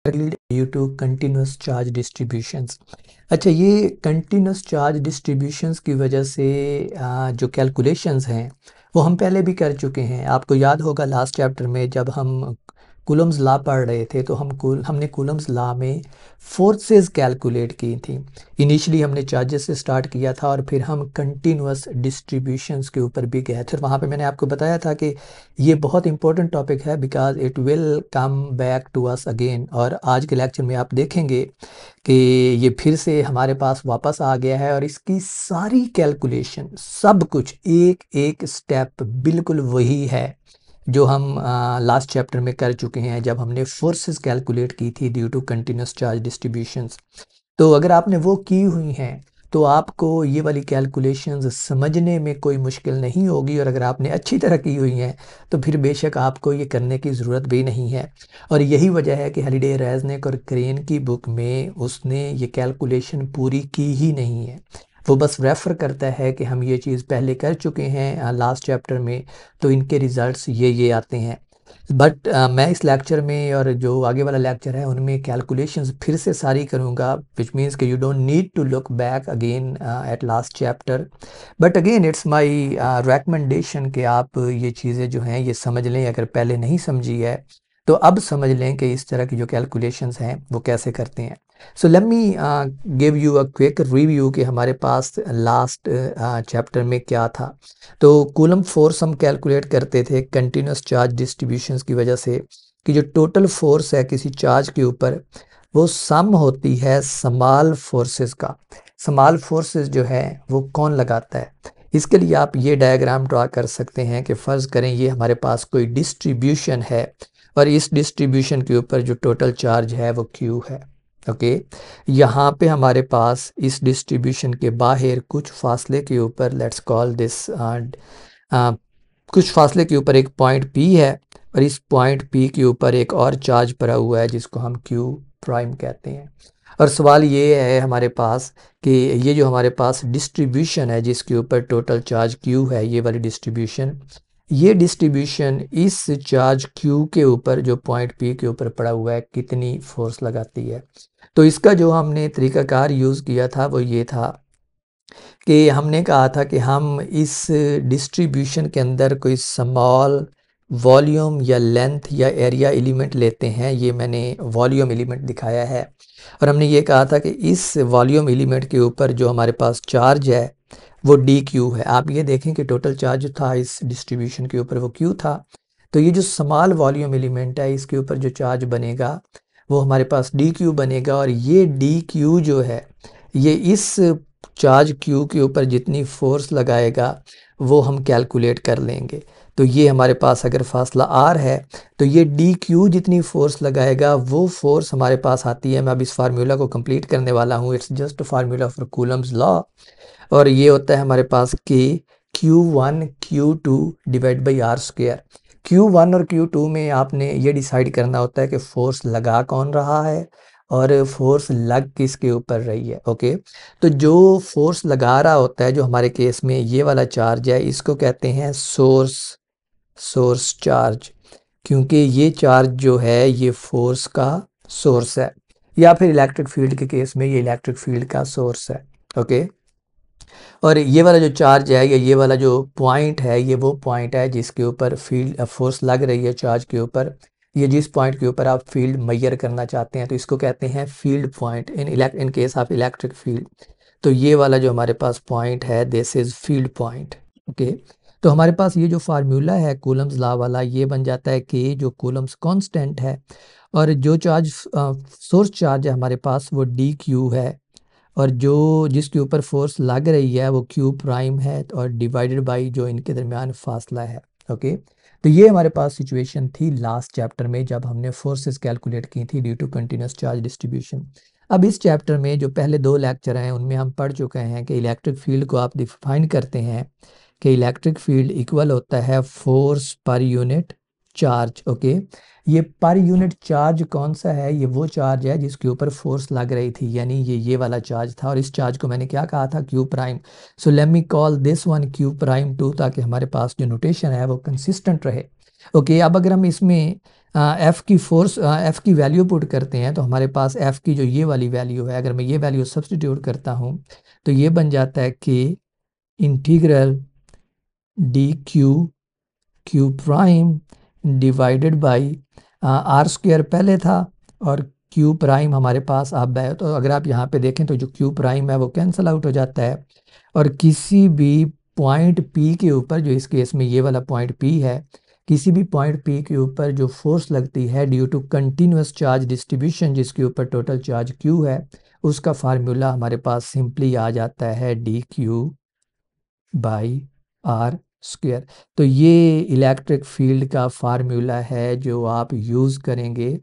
Due to continuous charge distributions. अच्छा, ये continuous charge distributions की वजह से जो कैलकुलेशंस हैं वो हम पहले भी कर चुके हैं। आपको याद होगा लास्ट चैप्टर में जब हम कूलम्स लॉ पढ़ रहे थे तो हमने कूलम्स लॉ में फोर्सेस कैलकुलेट की थी। इनिशियली हमने चार्जेस से स्टार्ट किया था और फिर हम कंटिन्यूस डिस्ट्रीब्यूशंस के ऊपर भी गए थे। वहाँ पे मैंने आपको बताया था कि ये बहुत इंपॉर्टेंट टॉपिक है because it will come back to us again. और आज के लेक्चर में आप देखेंगे कि ये फिर से हमारे पास वापस आ गया है और इसकी सारी कैलकुलेशन सब कुछ एक एक स्टेप बिल्कुल वही है जो हम लास्ट चैप्टर में कर चुके हैं जब हमने फोर्सेस कैलकुलेट की थी due to continuous charge distributions. तो अगर आपने वो की हुई हैं तो आपको ये वाली कैलकुलेशंस समझने में कोई मुश्किल नहीं होगी, और अगर आपने अच्छी तरह की हुई हैं तो फिर बेशक आपको ये करने की ज़रूरत भी नहीं है। और यही वजह है कि हॉलिडे रेज़निक और क्रेन की बुक में उसने ये कैलकुलेशन पूरी की ही नहीं है। वो बस रेफ़र करता है कि हम ये चीज़ पहले कर चुके हैं लास्ट चैप्टर में, तो इनके रिज़ल्ट्स ये आते हैं। बट मैं इस लेक्चर में और जो आगे वाला लेक्चर है उनमें कैलकुलेशंस फिर से सारी करूँगा, विच मीन्स कि you don't need to look back again at last chapter. But again it's my recommendation कि आप ये चीज़ें जो हैं ये समझ लें। अगर पहले नहीं समझी है तो अब समझ लें कि इस तरह की जो कैलकुलेशंस हैं वो कैसे करते हैं। सो let me give you a quick review कि हमारे पास लास्ट चैप्टर में क्या था। तो कूलम फोर्स हम कैलकुलेट करते थे कंटिन्यूस चार्ज डिस्ट्रीब्यूशंस की वजह से कि जो टोटल फोर्स है किसी चार्ज के ऊपर वो सम होती है स्मॉल फोर्सेस का। स्मॉल फोर्सेस जो है वो कौन लगाता है, इसके लिए आप ये डायग्राम ड्रा कर सकते हैं कि फ़र्ज़ करें ये हमारे पास कोई डिस्ट्रीब्यूशन है और इस डिस्ट्रीब्यूशन के ऊपर जो टोटल चार्ज है वो Q है। ओके, यहाँ पे हमारे पास इस डिस्ट्रीब्यूशन के बाहर कुछ फासले के ऊपर लेट्स कॉल दिस कुछ फासले के ऊपर एक पॉइंट P है और इस पॉइंट P के ऊपर एक और चार्ज पड़ा हुआ है जिसको हम Q प्राइम कहते हैं। और सवाल ये है हमारे पास कि ये जो हमारे पास डिस्ट्रीब्यूशन है जिसके ऊपर टोटल चार्ज Q है, ये वाली डिस्ट्रीब्यूशन, ये डिस्ट्रीब्यूशन इस चार्ज Q के ऊपर जो पॉइंट P के ऊपर पड़ा हुआ है कितनी फोर्स लगाती है। तो इसका जो हमने तरीकाकार यूज़ किया था वो ये था कि हमने कहा था कि हम इस डिस्ट्रीब्यूशन के अंदर कोई स्मॉल वॉल्यूम या लेंथ या एरिया एलिमेंट लेते हैं। ये मैंने वॉल्यूम एलिमेंट दिखाया है और हमने ये कहा था कि इस वॉल्यूम एलिमेंट के ऊपर जो हमारे पास चार्ज है वो dq है। आप ये देखें कि टोटल चार्ज था इस डिस्ट्रीब्यूशन के ऊपर वो q था। तो ये जो स्मॉल वॉल्यूम एलिमेंट है इसके ऊपर जो चार्ज बनेगा वो हमारे पास dq बनेगा, और ये dq जो है ये इस चार्ज Q के ऊपर जितनी फोर्स लगाएगा वो हम कैलकुलेट कर लेंगे। तो ये हमारे पास अगर फासला R है तो ये dq जितनी फोर्स लगाएगा वो फोर्स हमारे पास आती है। मैं अब इस फार्मूला को कंप्लीट करने वाला हूँ, it's just formula for Coulomb's law, और ये होता है हमारे पास K Q1 Q2 divide by R square. Q1 और Q2 में आपने ये डिसाइड करना होता है कि फोर्स लगा कौन रहा है और फोर्स लग किसके ऊपर रही है। ओके, तो जो फोर्स लगा रहा होता है जो हमारे केस में ये वाला चार्ज है इसको कहते हैं सोर्स चार्ज, क्योंकि ये चार्ज जो है ये फोर्स का सोर्स है, या फिर इलेक्ट्रिक फील्ड के केस में ये इलेक्ट्रिक फील्ड का सोर्स है। ओके, और ये वाला जो चार्ज है या ये वाला जो पॉइंट है ये वो पॉइंट है जिसके ऊपर फील्ड फोर्स लग रही है चार्ज के ऊपर। ये जिस पॉइंट के ऊपर आप फील्ड मेजर करना चाहते हैं तो इसको कहते हैं field point in case of electric field. तो ये वाला जो हमारे पास पॉइंट है this is field point. Okay, तो हमारे पास ये जो फार्मूला है कूलम्स लॉ वाला ये बन जाता है कि जो कूलम्स कांस्टेंट है और जो चार्ज सोर्स चार्ज है हमारे पास वो dq है, और जो जिसके ऊपर फोर्स लग रही है वो Q प्राइम है और डिवाइडेड बाई जो इनके दरमियान फासला है। ओके, तो ये हमारे पास सिचुएशन थी लास्ट चैप्टर में जब हमने फोर्सेस कैलकुलेट की थी due to continuous charge distribution. अब इस चैप्टर में जो पहले दो लेक्चर हैं उनमें हम पढ़ चुके हैं कि इलेक्ट्रिक फील्ड को आप डिफाइन करते हैं कि इलेक्ट्रिक फील्ड इक्वल होता है force per unit charge. Okay, ये पर यूनिट चार्ज कौन सा है, ये वो चार्ज है जिसके ऊपर फोर्स लग रही थी, यानी ये वाला चार्ज था, और इस चार्ज को मैंने क्या कहा था Q prime. So let me call this one Q prime 2 ताकि हमारे पास जो नोटेशन है वो कंसिस्टेंट रहे। ओके, अब अगर हम इसमें एफ़ की फोर्स एफ़ की वैल्यू पुट करते हैं तो हमारे पास एफ़ की जो ये वाली वैल्यू है, अगर मैं ये वैल्यू सब्स्टिट्यूट करता हूँ तो ये बन जाता है कि integral d q prime divided by r square पहले था और क्यू प्राइम हमारे पास अब है। तो अगर आप यहाँ पे देखें तो जो क्यू प्राइम है वो कैंसिल आउट हो जाता है और किसी भी पॉइंट पी के ऊपर, जो इस केस में ये वाला पॉइंट पी है, किसी भी पॉइंट पी के ऊपर जो फोर्स लगती है due to continuous charge distribution, जिसके ऊपर टोटल चार्ज क्यू है, उसका फार्मूला हमारे पास सिंपली आ जाता है d q by r square. तो ये इलेक्ट्रिक फील्ड का फार्मूला है जो आप यूज़ करेंगे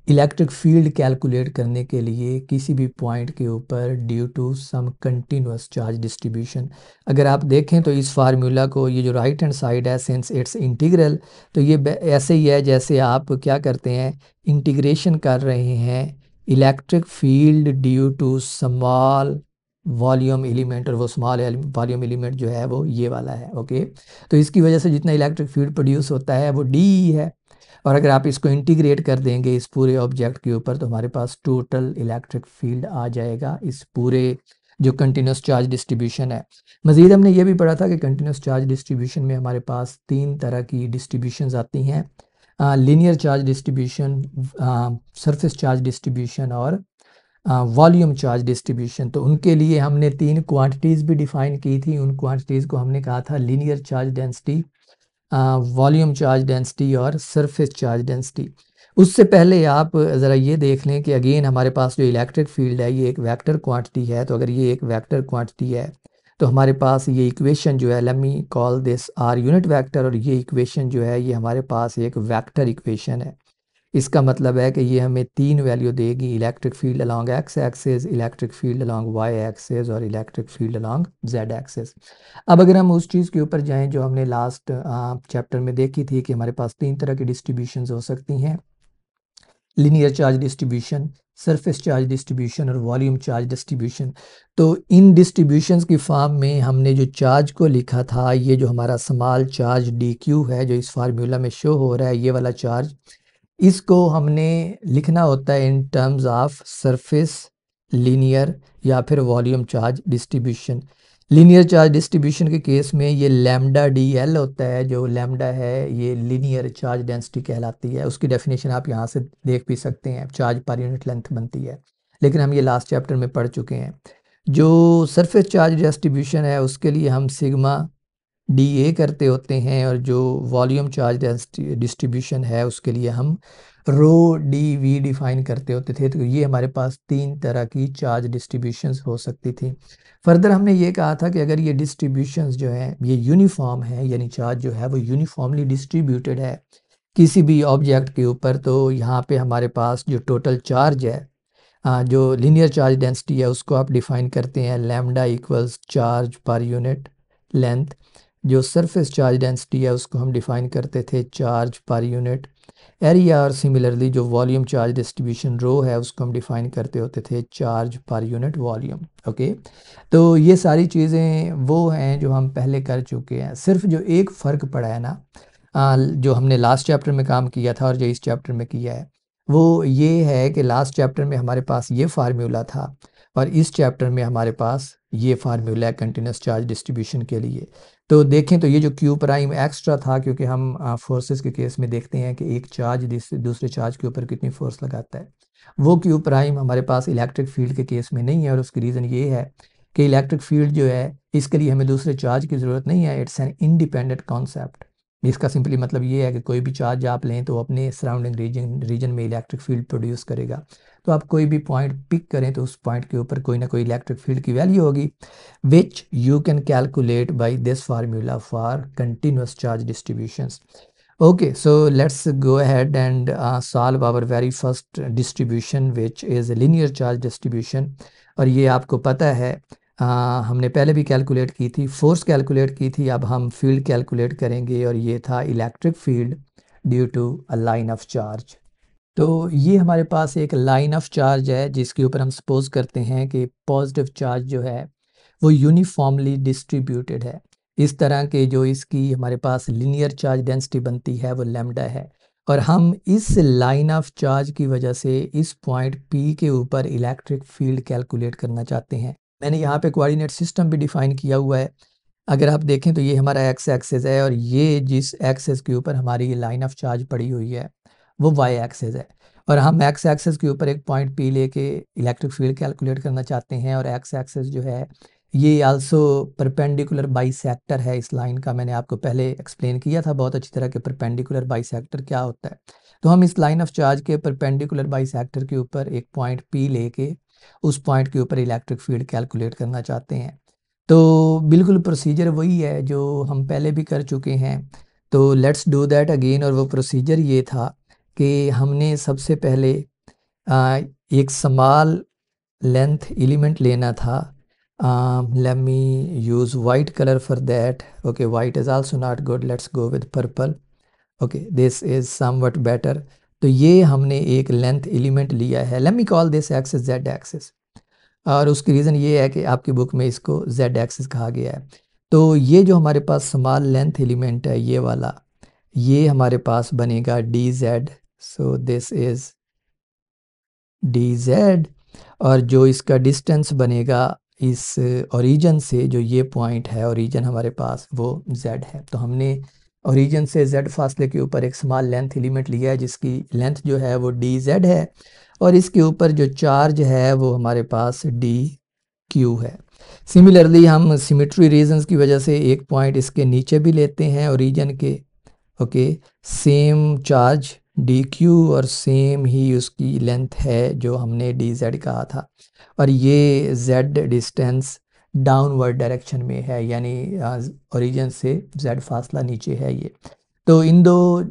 इलेक्ट्रिक फील्ड कैलकुलेट करने के लिए किसी भी पॉइंट के ऊपर due to some continuous charge distribution. अगर आप देखें तो इस फार्मूला को, ये जो राइट हैंड साइड है सिंस इट्स इंटीग्रल, तो ये ऐसे ही है जैसे आप क्या करते हैं, इंटीग्रेशन कर रहे हैं electric field due to small volume element, और वो स्मॉल वॉल्यूम एलिमेंट जो है वो ये वाला है। ओके, तो इसकी वजह से जितना इलेक्ट्रिक फील्ड प्रोड्यूस होता है वो डी है, और अगर आप इसको इंटीग्रेट कर देंगे इस पूरे ऑब्जेक्ट के ऊपर तो हमारे पास टोटल इलेक्ट्रिक फील्ड आ जाएगा इस पूरे जो कंटिन्यूस चार्ज डिस्ट्रीब्यूशन है। मज़ीद हमने ये भी पढ़ा था कि कंटिन्यूस चार्ज डिस्ट्रीब्यूशन में हमारे पास 3 तरह की डिस्ट्रीब्यूशंस आती हैं, linear charge distribution, surface charge distribution और वॉल्यूम चार्ज डिस्ट्रीब्यूशन। तो उनके लिए हमने 3 क्वांटिटीज़ भी डिफ़ाइन की थी। उन क्वांटिटीज़ को हमने कहा था linear charge density, volume charge density और सरफेस चार्ज डेंसिटी। उससे पहले आप ज़रा ये देख लें कि अगेन हमारे पास जो इलेक्ट्रिक फील्ड है ये एक वेक्टर क्वांटिटी है। तो अगर ये एक वेक्टर क्वांटिटी है तो हमारे पास ये इक्वेशन जो है, let me call this r unit vector, और ये इक्वेशन जो है ये हमारे पास एक वेक्टर इक्वेशन है। इसका मतलब है कि ये हमें 3 वैल्यू देगी, electric field along x axis, electric field along y axis और electric field along z axis. अब अगर हम उस चीज़ के ऊपर जाएं जो हमने लास्ट चैप्टर में देखी थी कि हमारे पास 3 तरह की डिस्ट्रीब्यूशंस हो सकती हैं, linear charge distribution, surface charge distribution और वॉल्यूम चार्ज डिस्ट्रीब्यूशन। तो इन डिस्ट्रीब्यूशंस की फॉर्म में हमने जो चार्ज को लिखा था, ये जो हमारा स्मॉल चार्ज डी क्यू है जो इस फार्मूला में शो हो रहा है, ये वाला चार्ज, इसको हमने लिखना होता है इन टर्म्स ऑफ सरफेस, लीनियर या फिर volume charge distribution. Linear charge distribution के केस में ये लैम्डा डी एल होता है, जो लैम्डा है ये लीनियर चार्ज डेंसिटी कहलाती है। उसकी डेफिनेशन आप यहाँ से देख भी सकते हैं, चार्ज पर यूनिट लेंथ बनती है, लेकिन हम ये लास्ट चैप्टर में पढ़ चुके हैं। जो सरफेस चार्ज डिस्ट्रीब्यूशन है उसके लिए हम सिग्मा डी ए करते होते हैं, और जो वॉल्यूम चार्ज डिस्ट्रीब्यूशन है उसके लिए हम रो डी वी डिफाइन करते होते थे। तो ये हमारे पास 3 तरह की चार्ज डिस्ट्रीब्यूशंस हो सकती थी। फर्दर हमने ये कहा था कि अगर ये डिस्ट्रीब्यूशंस जो हैं ये यूनिफॉर्म है, यानी चार्ज जो है वो यूनिफॉर्मली डिस्ट्रीब्यूटेड है किसी भी ऑब्जेक्ट के ऊपर, तो यहाँ पे हमारे पास जो टोटल चार्ज है, जो लीनियर चार्ज डेंसिटी है उसको आप डिफाइन करते हैं lambda equals charge per unit length. जो सरफेस चार्ज डेंसिटी है उसको हम डिफाइन करते the charge per unit area, और सिमिलरली जो वॉल्यूम चार्ज डिस्ट्रीब्यूशन रो है उसको हम डिफाइन करते होते the charge per unit volume. Okay, तो ये सारी चीज़ें वो हैं जो हम पहले कर चुके हैं। सिर्फ जो एक फ़र्क पड़ा है ना, जो हमने लास्ट चैप्टर में काम किया था और जो इस चैप्टर में किया है, वो ये है कि लास्ट चैप्टर में हमारे पास ये फार्मूला था और इस चैप्टर में हमारे पास ये फार्मूला है कंटिन्यूस चार्ज डिस्ट्रीब्यूशन के लिए। तो देखें तो ये जो क्यू प्राइम एक्स्ट्रा था, क्योंकि हम फोर्सेस के केस में देखते हैं कि एक चार्ज दूसरे चार्ज के ऊपर कितनी फोर्स लगाता है, वो क्यू प्राइम हमारे पास इलेक्ट्रिक फील्ड के केस में नहीं है। और उसकी रीज़न ये है कि इलेक्ट्रिक फील्ड जो है इसके लिए हमें दूसरे चार्ज की ज़रूरत नहीं है, इट्स एन इंडिपेंडेंट कॉन्सेप्ट। इसका सिंपली मतलब ये है कि कोई भी चार्ज आप लें तो अपने सराउंडिंग रीजन में इलेक्ट्रिक फील्ड प्रोड्यूस करेगा। तो आप कोई भी पॉइंट पिक करें तो उस पॉइंट के ऊपर कोई ना कोई इलेक्ट्रिक फील्ड की वैल्यू होगी, which you can calculate by this formula for continuous charge distributions. Okay, so let's go ahead and solve our very first distribution which is a linear charge distribution। और ये आपको पता है हमने पहले भी कैलकुलेट की थी, फोर्स कैलकुलेट की थी, अब हम फील्ड कैलकुलेट करेंगे और ये था electric field due to a line of charge. तो ये हमारे पास एक लाइन ऑफ चार्ज है जिसके ऊपर हम सपोज करते हैं कि पॉजिटिव चार्ज जो है वो यूनिफॉर्मली डिस्ट्रीब्यूटेड है। इस तरह के जो इसकी हमारे पास लीनियर चार्ज डेंसिटी बनती है वो लैम्डा है। और हम इस लाइन ऑफ चार्ज की वजह से इस पॉइंट P के ऊपर इलेक्ट्रिक फील्ड कैलकुलेट करना चाहते हैं। मैंने यहाँ पे कोऑर्डिनेट सिस्टम भी डिफाइन किया हुआ है। अगर आप देखें तो ये हमारा एक्स एक्सेस है और ये जिस एक्सेस के ऊपर हमारी लाइन ऑफ चार्ज पड़ी हुई है वो वाई एक्सेस है। और हम एक्स एक्सेस के ऊपर एक पॉइंट P लेके इलेक्ट्रिक फील्ड कैलकुलेट करना चाहते हैं। और एक्स एक्सेस जो है ये आल्सो परपेंडिकुलर बाइसेक्टर है इस लाइन का। मैंने आपको पहले एक्सप्लेन किया था बहुत अच्छी तरह के परपेंडिकुलर बाइसेक्टर क्या होता है। तो हम इस लाइन ऑफ चार्ज के परपेंडिकुलर बाइसेक्टर के ऊपर एक पॉइंट P लेके उस पॉइंट के ऊपर इलेक्ट्रिक फील्ड कैलकुलेट करना चाहते हैं। तो बिल्कुल प्रोसीजर वही है जो हम पहले भी कर चुके हैं। तो लेट्स डू दैट अगेन। और वो प्रोसीजर ये था कि हमने सबसे पहले एक स्मॉल लेंथ एलिमेंट लेना था। Let me use white colour for that. Okay, white is also not good, let's go with purple. Okay, this is somewhat better. तो ये हमने एक लेंथ एलिमेंट लिया है। Let me call this axis Z axis. और उसकी reason ये है कि आपकी बुक में इसको जेड एक्सिस कहा गया है। तो ये जो हमारे पास स्मॉल लेंथ एलिमेंट है ये वाला, ये हमारे पास बनेगा D Z. So this is D Z. और जो इसका डिस्टेंस बनेगा इस ओरिजिन से, जो ये पॉइंट है ओरिजिन हमारे पास, वो जेड है। तो हमने ओरिजिन से जेड फासले के ऊपर एक स्मॉल लेंथ एलिमेंट लिया है जिसकी लेंथ जो है वो डी जेड है। और इसके ऊपर जो चार्ज है वो हमारे पास डी क्यू है। सिमिलरली हम सिमेट्री रीजंस की वजह से एक पॉइंट इसके नीचे भी लेते हैं ओरिजिन के। Okay, same charge D Q और सेम ही उसकी लेंथ है जो हमने डी जेड कहा था। और ये जेड डिस्टेंस डाउनवर्ड डायरेक्शन में है, यानी ओरिजिन से जेड फासला नीचे है ये। तो इन दो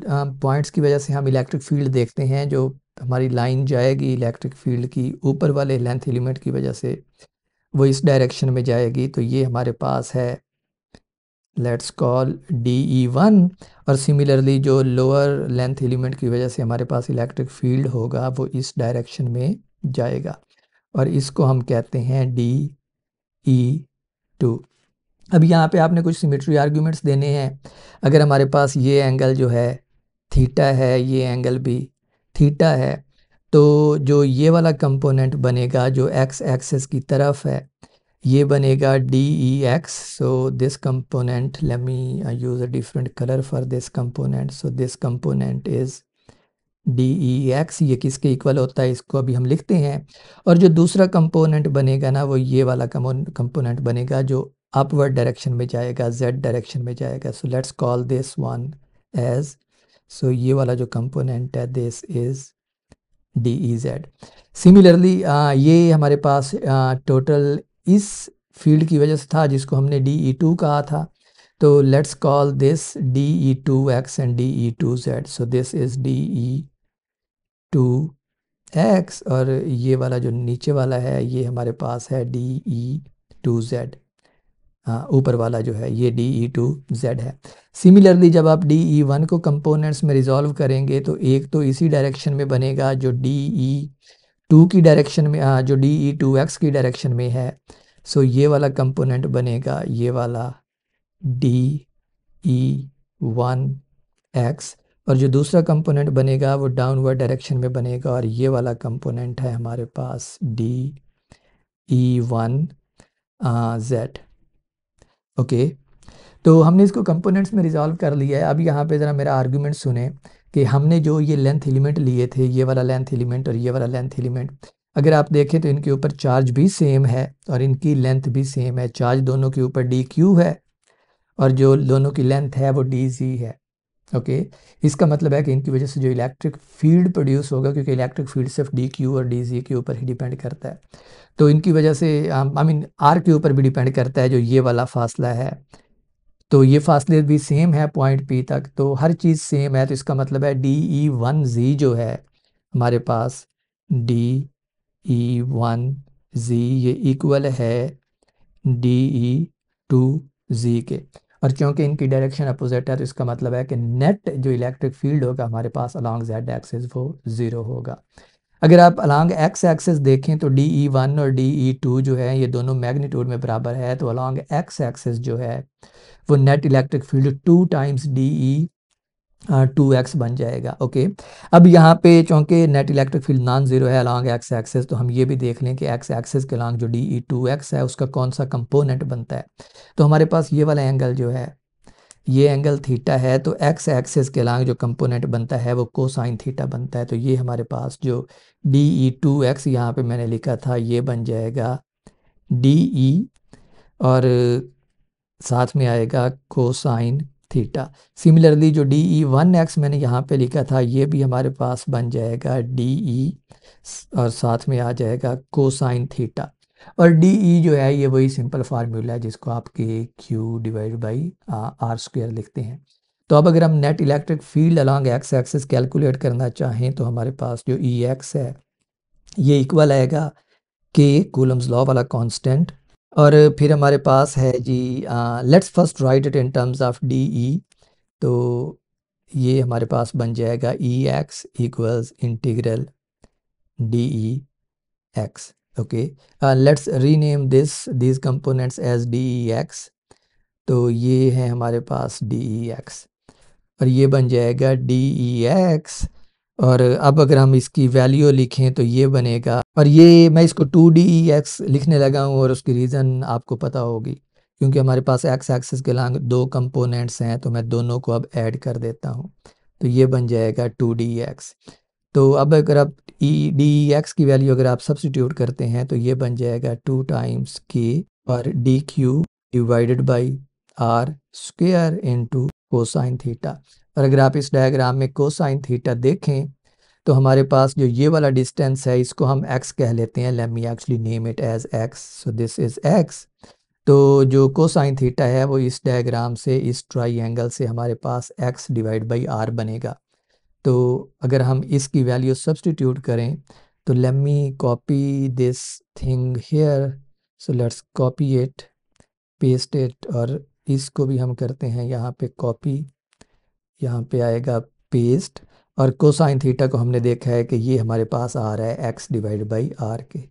पॉइंट्स की वजह से हम इलेक्ट्रिक फील्ड देखते हैं। जो हमारी लाइन जाएगी इलेक्ट्रिक फील्ड की ऊपर वाले लेंथ एलिमेंट की वजह से वो इस डायरेक्शन में जाएगी। तो ये हमारे पास है, लेट्स कॉल DE1। और सिमिलरली जो लोअर लेंथ एलिमेंट की वजह से हमारे पास इलेक्ट्रिक फील्ड होगा वो इस डायरेक्शन में जाएगा और इसको हम कहते हैं DE2। अब यहाँ पे आपने कुछ सिमेट्री आर्ग्यूमेंट्स देने हैं। अगर हमारे पास ये एंगल जो है थीटा है, ये एंगल भी थीटा है, तो जो ये वाला कंपोनेंट बनेगा जो एक्स एक्सिस की तरफ है ये बनेगा DEX। So this component, let me use a different colour for this component. So this component is DEX। ये किसके इक्वल होता है इसको अभी हम लिखते हैं। और जो दूसरा कंपोनेंट बनेगा ना वो ये वाला कंपोनेंट बनेगा जो अपवर्ड डायरेक्शन में जाएगा, जेड डायरेक्शन में जाएगा। So let's call this one as, सो ये वाला जो कंपोनेंट है दिस इज़ DEZ। सिमिलरली ये हमारे पास टोटल इस फील्ड की वजह से था जिसको हमने DE2 कहा था। तो let's call this DE2X and DE2Z। So this is DE2X और ये वाला जो नीचे वाला है ये हमारे पास है DE2Z। हाँ, ऊपर वाला जो है ये DE2Z है। सिमिलरली जब आप DE1 को कंपोनेंट्स में रिजॉल्व करेंगे तो एक तो इसी डायरेक्शन में बनेगा जो DE2 की डायरेक्शन में, जो DE2X की डायरेक्शन में है। सो ये वाला कंपोनेंट बनेगा ये वाला DE1X। और जो दूसरा कंपोनेंट बनेगा वो डाउनवर्ड डायरेक्शन में बनेगा और ये वाला कंपोनेंट है हमारे पास DE1Z। ओके, तो हमने इसको कंपोनेंट्स में रिजॉल्व कर लिया है। अब यहाँ पे ज़रा मेरा आर्गुमेंट सुने कि हमने जो ये लेंथ एलिमेंट लिए थे, ये वाला लेंथ एलिमेंट और ये वाला लेंथ एलिमेंट, अगर आप देखें तो इनके ऊपर चार्ज भी सेम है और इनकी लेंथ भी सेम है। चार्ज दोनों के ऊपर DQ है और जो दोनों की लेंथ है वो DZ है। ओके, इसका मतलब है कि इनकी वजह से जो इलेक्ट्रिक फील्ड प्रोड्यूस होगा, क्योंकि इलेक्ट्रिक फील्ड सिर्फ DQ और DZ के ऊपर ही डिपेंड करता है, तो इनकी वजह से आई मीन R के ऊपर भी डिपेंड करता है जो ये वाला फासला है। तो ये फासले भी सेम है पॉइंट P तक, तो हर चीज़ सेम है। तो इसका मतलब है DE1Z जो है हमारे पास, DE1Z ये इक्वल है DE2Z के। और क्योंकि इनकी डायरेक्शन अपोजिट है तो इसका मतलब है कि नेट जो इलेक्ट्रिक फील्ड होगा हमारे पास अलॉन्ग जेड एक्सिस वो ज़ीरो होगा। अगर आप अलॉन्ग एक्स एक्सिस देखें तो DE1 और DE2 जो है ये दोनों मैग्नीट्यूड में बराबर है, तो अलॉन्ग एक्स एक्सिस जो है वो net electric field 2 times DE2x बन जाएगा। ओके, अब यहाँ पे चूँकि net electric field non zero है अलॉन्ग एक्स एक्सिस, तो हम ये भी देख लें कि एक्स एक्सिस के अलॉन्ग जो DE2x है उसका कौन सा कंपोनेंट बनता है। तो हमारे पास ये वाला एंगल जो है ये एंगल थीटा है, तो एक्स एक्सिस के अलॉन्ग जो कंपोनेंट बनता है वो कोसाइन थीटा बनता है। तो ये हमारे पास जो DE2x यहाँ पे मैंने लिखा था ये बन जाएगा DE और साथ में आएगा कोसाइन थीटा। सिमिलरली जो DE1x मैंने यहाँ पे लिखा था ये भी हमारे पास बन जाएगा DE और साथ में आ जाएगा कोसाइन थीटा। और DE जो है ये वही सिंपल फार्मूला है जिसको आप Q divide by r square लिखते हैं। तो अब अगर हम net electric field along x axis calculate करना चाहें तो हमारे पास जो EX है ये इक्वल आएगा K कूलम्स लॉ वाला कांस्टेंट, और फिर हमारे पास है जी let's first write it in terms of DE। तो ये हमारे पास बन जाएगा EX equals integral DEX। Okay, let's rename these components as DEX। तो ये है हमारे पास DEX और ये बन जाएगा DEX। और अब अगर हम इसकी वैल्यू लिखें तो ये बनेगा, और ये मैं इसको 2DEX लिखने लगा हूँ और उसकी रीज़न आपको पता होगी क्योंकि हमारे पास एक्स एक्सिस के अलॉन्ग दो कंपोनेंट्स हैं, तो मैं दोनों को अब ऐड कर देता हूँ। तो ये बन जाएगा 2DEX। तो अब अगर आप DEX की वैल्यू अगर आप सब्स्टिट्यूट करते हैं तो ये बन जाएगा 2 टाइम्स K और DQ divided by r square into cosine theta. और अगर आप इस डायग्राम में कोसाइन थीटा देखें तो हमारे पास जो ये वाला डिस्टेंस है इसको हम x कह लेते हैं। Let me actually name it as x, so this is x। तो जो कोसाइन थीटा है वो इस डायग्राम से इस ट्राइंगल से हमारे पास x डिवाइड बाई r बनेगा। तो अगर हम इसकी वैल्यू सब्स्टिट्यूट करें तो let me copy this thing here, so let's copy it, paste it, और इसको भी हम करते हैं यहाँ पे कॉपी, यहाँ पे आएगा पेस्ट। और कोसाइन थीटा को हमने देखा है कि ये हमारे पास आ रहा है x डिवाइड बाई आर के,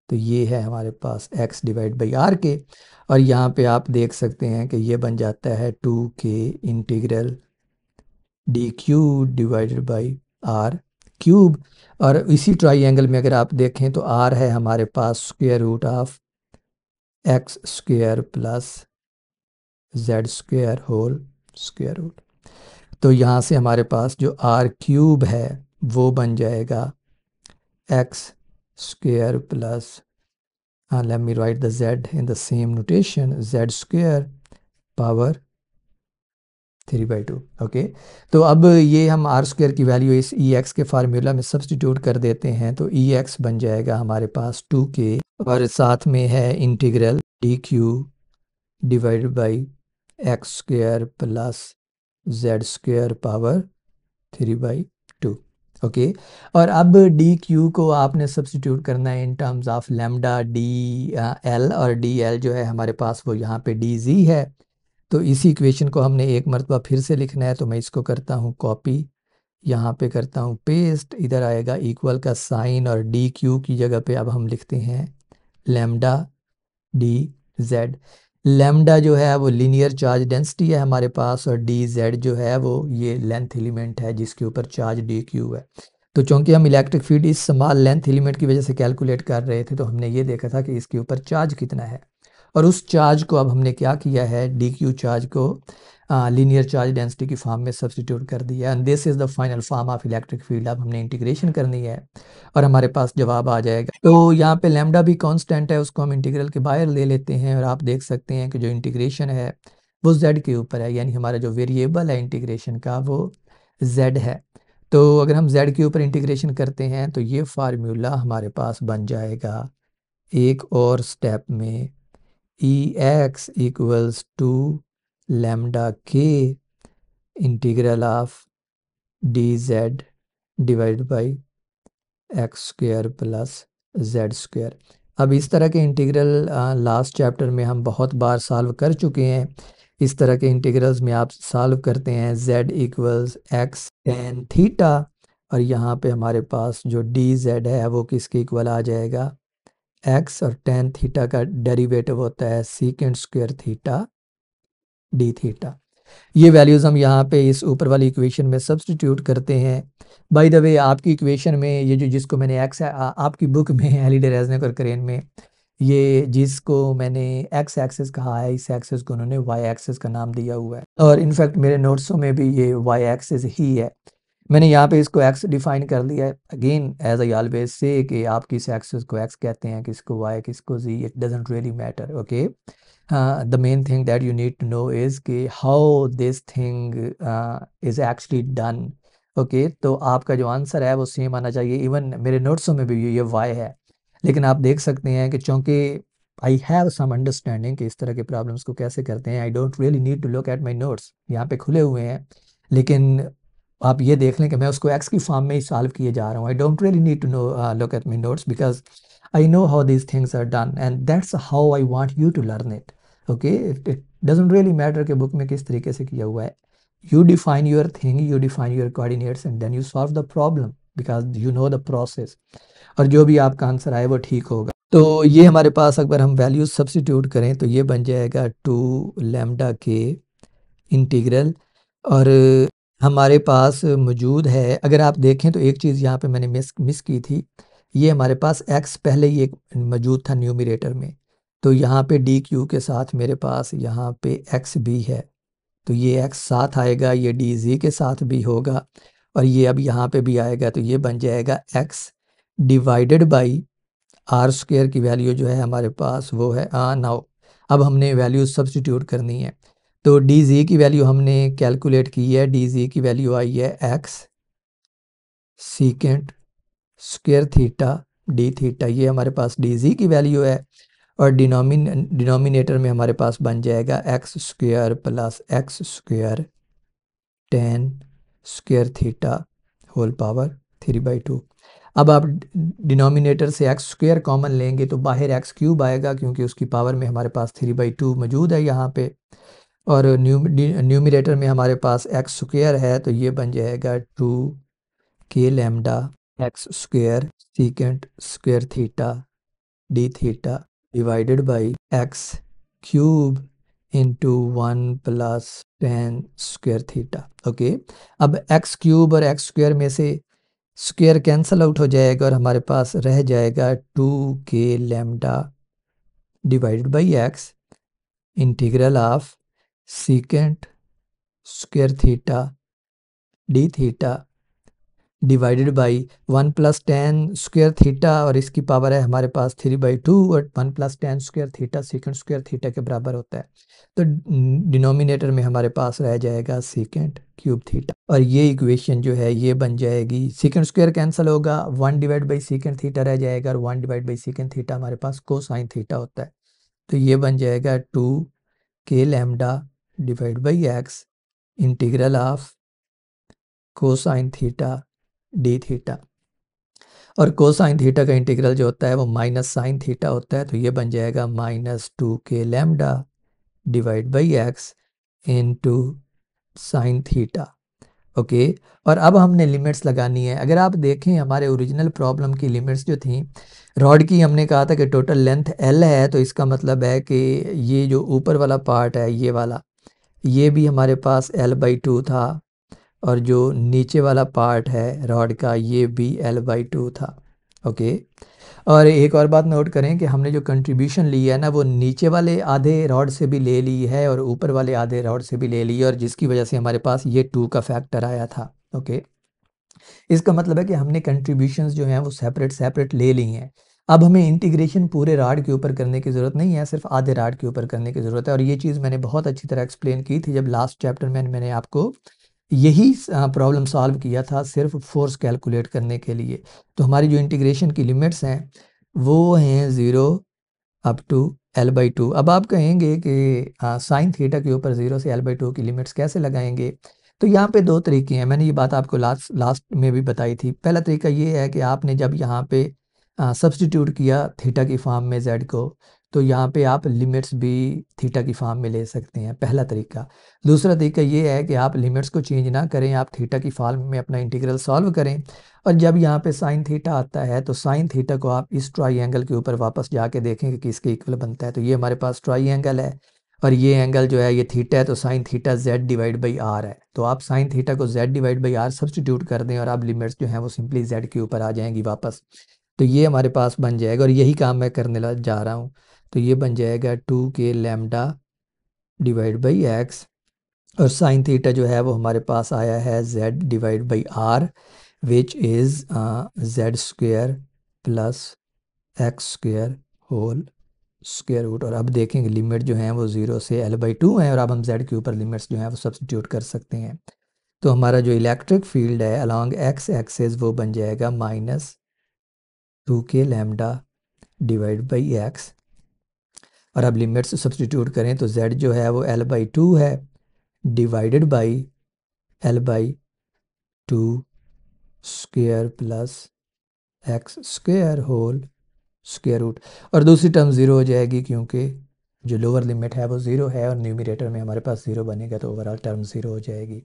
तो ये है हमारे पास x डिवाइड बाई आर के। और यहाँ पे आप देख सकते हैं कि ये बन जाता है 2K integral DQ divided by r cube. और इसी ट्राइंगल में अगर आप देखें तो r है हमारे पास square root of x square plus z square whole square root. तो यहाँ से हमारे पास जो आर क्यूब है वो बन जाएगा x square plus, let me right the Z in the same notation, Z square power 3/2। Okay, तो अब ये हम आर स्क्वायर की वैल्यू इस EX के फार्मूला में सब्स्टिट्यूट कर देते हैं, तो EX बन जाएगा हमारे पास 2K और साथ में है integral DQ divided by x square plus z square power 3/2। Okay, और अब DQ को आपने सब्स्टिट्यूट करना है इन टर्म्स ऑफ लैम्डा DL, और DL जो है हमारे पास वो यहाँ पे DZ है। तो इसी इक्वेशन को हमने एक मरतबा फिर से लिखना है, तो मैं इसको करता हूँ कॉपी, यहाँ पे करता हूँ पेस्ट, इधर आएगा इक्वल का साइन और DQ की जगह पे अब हम लिखते हैं लैम्डा DZ। लैम्डा जो है वो लीनियर चार्ज डेंसिटी है हमारे पास, और DZ जो है वो ये लेंथ एलिमेंट है जिसके ऊपर चार्ज DQ है। तो चूंकि हम इलेक्ट्रिक फील्ड इस स्मॉल लेंथ एलिमेंट की वजह से कैलकुलेट कर रहे थे, तो हमने ये देखा था कि इसके ऊपर चार्ज कितना है, और उस चार्ज को अब हमने क्या किया है, DQ चार्ज को लीनियर चार्ज डेंसिटी की फॉर्म में सब्स्टिट्यूट कर दिया, and this is the final form of electric field. अब हमने इंटीग्रेशन करनी है और हमारे पास जवाब आ जाएगा। तो यहाँ पे लैम्डा भी कांस्टेंट है, उसको हम इंटीग्रल के बाहर ले लेते हैं, और आप देख सकते हैं कि जो इंटीग्रेशन है वो z के ऊपर है, यानी हमारा जो वेरिएबल है इंटीग्रेशन का वो z है। तो अगर हम z के ऊपर इंटीग्रेशन करते हैं तो ये फार्मूला हमारे पास बन जाएगा एक और स्टेप में EX equals to lambda K integral of DZ divide by x square plus z square. अब इस तरह के इंटीग्रल लास्ट चैप्टर में हम बहुत बार सॉल्व कर चुके हैं। इस तरह के इंटीग्रल्स में आप सॉल्व करते हैं z equals x tan theta, और यहाँ पे हमारे पास जो डी जेड है वो किसके इक्वल आ जाएगा, एक्स, और टेन थीटा का डेरिवेटिव होता है secant square theta D theta. ये वैल्यूज़ हम यहाँ पे इस ऊपर वाली इक्वेशन में सब्स्टिट्यूट करते हैं। बाय द वे आपकी इक्वेशन में ये जो जिसको मैंने एक्स आपकी बुक में एलिडे रेजनिक और करेन में ये जिसको मैंने एक्स एक्सिस कहा है, इस एक्सिस को उन्होंने वाई एक्सिस का नाम दिया हुआ है, और इनफैक्ट मेरे नोट्सों में भी ये वाई एक्सिस ही है। मैंने यहाँ पे इसको एक्स डिफाइन कर लिया है। Again as I always say कि आप किस एक्सिस को एक्स कहते हैं, किसको वाई, किसको z, it doesn't really matter. Okay, the main thing that you need to know is कि how this thing is actually done। Okay, तो आपका जो आंसर है वो सेम आना चाहिए। इवन मेरे नोट्सों में भी ये वाई है, लेकिन आप देख सकते हैं कि चूँकि आई हैव सम अंडरस्टैंडिंग कि इस तरह के प्रॉब्लम्स को कैसे करते हैं, I don't really need to look at my notes, यहाँ पे खुले हुए हैं, लेकिन आप ये देख लें कि मैं उसको एक्स की फॉर्म में ही सॉल्व किए जा रहा हूँ। I don't really need to no look at my notes because I know how these things are done and that's how I want you to learn it। Okay, it doesn't really matter कि book में किस तरीके से किया हुआ है। You define your thing, you define your coordinates and then you solve the problem because you know the process। और जो भी आपका आंसर आए वो ठीक होगा। तो ये हमारे पास अगर हम वैल्यूज सब्स्टिट्यूट करें तो ये बन जाएगा 2 लैम्डा के इंटीग्रल, और हमारे पास मौजूद है, अगर आप देखें तो एक चीज़ यहाँ पे मैंने मिस की थी, ये हमारे पास x पहले ही एक मौजूद था न्यूमरेटर में, तो यहाँ पे डी क्यू के साथ मेरे पास यहाँ पे x भी है, तो ये x साथ आएगा, ये डी जी के साथ भी होगा, और ये अब यहाँ पे भी आएगा, तो ये बन जाएगा x divided by r square की वैल्यू जो है हमारे पास वो है नाउ अब हमने वैल्यू सब्स्टिट्यूट करनी है। तो डी जी की वैल्यू हमने कैलकुलेट की है, डी जी की वैल्यू आई है x secant square theta D theta, ये हमारे पास डी जी की वैल्यू है, और डिनोमिनेटर में हमारे पास बन जाएगा x square plus x square tan square theta whole power 3/2। अब आप डिनोमिनेटर से एक्स स्क्वायर कॉमन लेंगे तो बाहर एक्स क्यूब आएगा, क्योंकि उसकी पावर में हमारे पास 3/2 मौजूद है यहाँ पे, और न्यूमरेटर में हमारे पास एक्स स्क्वायर है, तो ये बन जाएगा 2 के lambda x square secant square theta D theta divided by x cube into 1 plus 10 square theta. Okay, अब एक्स क्यूब और एक्स स्क्वायर में से स्क्वायर कैंसल आउट हो जाएगा और हमारे पास रह जाएगा 2 के lambda divided by x integral of secant square theta D theta divided by 1 plus 10 square theta, और इसकी पावर है हमारे पास 3/2, और 1 plus 10 square theta secant square theta के बराबर होता है, तो डिनोमिनेटर में हमारे पास रह जाएगा सीकेंट क्यूब थीटा, और ये इक्वेशन जो है ये बन जाएगी, सीकेंट स्क्वायर कैंसिल होगा, 1 डिवाइड बाई सीकेंट थीटा रह जाएगा, और 1 डिवाइड बाई सीकेंट थीटा हमारे पास कोसाइन थीटा होता है, तो ये बन जाएगा 2 के lambda divide by x integral of cosine theta D theta, और कोसाइन थीटा का इंटीग्रल जो होता है वो माइनस साइन थीटा होता है, तो ये बन जाएगा -2 के lambda divide by x into sine theta. Okay, और अब हमने लिमिट्स लगानी है। अगर आप देखें हमारे ओरिजिनल प्रॉब्लम की लिमिट्स जो थी, रॉड की हमने कहा था कि टोटल लेंथ L है, तो इसका मतलब है कि ये जो ऊपर वाला पार्ट है ये वाला, ये भी हमारे पास L/2 था, और जो नीचे वाला पार्ट है रॉड का ये भी L/2 था। ओके, और एक और बात नोट करें कि हमने जो कंट्रीब्यूशन ली है ना वो नीचे वाले आधे रॉड से भी ले ली है और ऊपर वाले आधे रॉड से भी ले ली है, और जिसकी वजह से हमारे पास ये 2 का फैक्टर आया था। ओके, इसका मतलब है कि हमने कंट्रीब्यूशंस जो हैं वो सेपरेट ले ली हैं। अब हमें इंटीग्रेशन पूरे राड के ऊपर करने की ज़रूरत नहीं है, सिर्फ आधे राड के ऊपर करने की ज़रूरत है, और ये चीज़ मैंने बहुत अच्छी तरह एक्सप्लेन की थी जब लास्ट चैप्टर में मैंने आपको यही प्रॉब्लम सॉल्व किया था सिर्फ फोर्स कैलकुलेट करने के लिए। तो हमारी जो इंटीग्रेशन की लिमिट्स हैं वो हैं 0 अप टू L/2। अब आप कहेंगे कि साइन थीटा के ऊपर 0 से L/2 की लिमिट्स कैसे लगाएंगे, तो यहाँ पे 2 तरीके हैं, मैंने ये बात आपको लास्ट में भी बताई थी। पहला तरीका ये है कि आपने जब यहाँ पे सब्स्टिट्यूट किया थीटा की फॉर्म में z को, तो यहाँ पे आप लिमिट्स भी थीटा की फॉर्म में ले सकते हैं, पहला तरीका। दूसरा तरीका ये है कि आप लिमिट्स को चेंज ना करें, आप थीटा की फॉर्म में अपना इंटीग्रल सॉल्व करें, और जब यहाँ पे साइन थीटा आता है तो साइन थीटा को आप इस ट्राइंगल के ऊपर वापस जाके देखें कि किसके इक्वल बनता है। तो ये हमारे पास ट्राइंगल है और ये एंगल जो है ये थीटा है, तो sine theta z divide by r है। तो आप साइन थीटा को z divide by r substitute कर दें और आप लिमिट्स जो हैं वो सिंपली जेड के ऊपर आ जाएंगी वापस। तो ये हमारे पास बन जाएगा और यही काम मैं करने जा रहा हूँ। तो ये बन जाएगा 2k lambda divide by x, और साइन थीटा जो है वो हमारे पास आया है z divide by r, which is z square plus x square whole square root. और अब देखेंगे लिमिट जो है वो 0 से l/2 है, और अब हम z के ऊपर लिमिट्स जो है वो सब्सटीट्यूट कर सकते हैं। तो हमारा जो इलेक्ट्रिक फील्ड है अलॉन्ग x एक्सेस वो बन जाएगा -2k lambda divide by x, और अब लिमिट्स सब्सटीट्यूट करें तो z जो है वो l/2 है divided by l/2 square plus x square whole square root. और दूसरी टर्म 0 हो जाएगी क्योंकि जो लोअर लिमिट है वो 0 है और न्यूमरेटर में हमारे पास 0 बनेगा, तो ओवरऑल टर्म 0 हो जाएगी।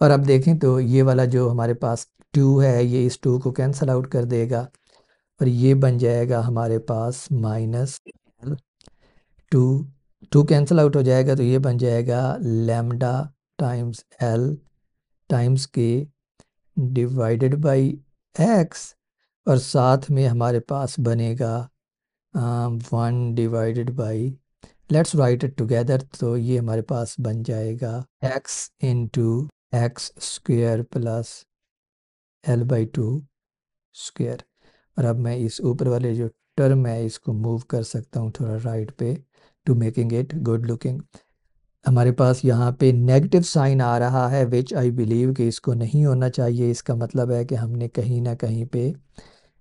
और अब देखें तो ये वाला जो हमारे पास 2 है ये इस 2 को कैंसिल आउट कर देगा, और ये बन जाएगा हमारे पास -2, 2 कैंसिल आउट हो जाएगा, तो ये बन जाएगा लैम्डा टाइम्स l टाइम्स के डिवाइडेड बाई एक्स, और साथ में हमारे पास बनेगा 1 divided by, let's write it together, तो ये हमारे पास बन जाएगा x into x square plus l/2 square. और अब मैं इस ऊपर वाले जो टर्म है इसको मूव कर सकता हूँ थोड़ा राइट पे to making it good looking. हमारे पास यहाँ पे नेगेटिव साइन आ रहा है विच आई बिलीव कि इसको नहीं होना चाहिए। इसका मतलब है कि हमने कहीं ना कहीं पे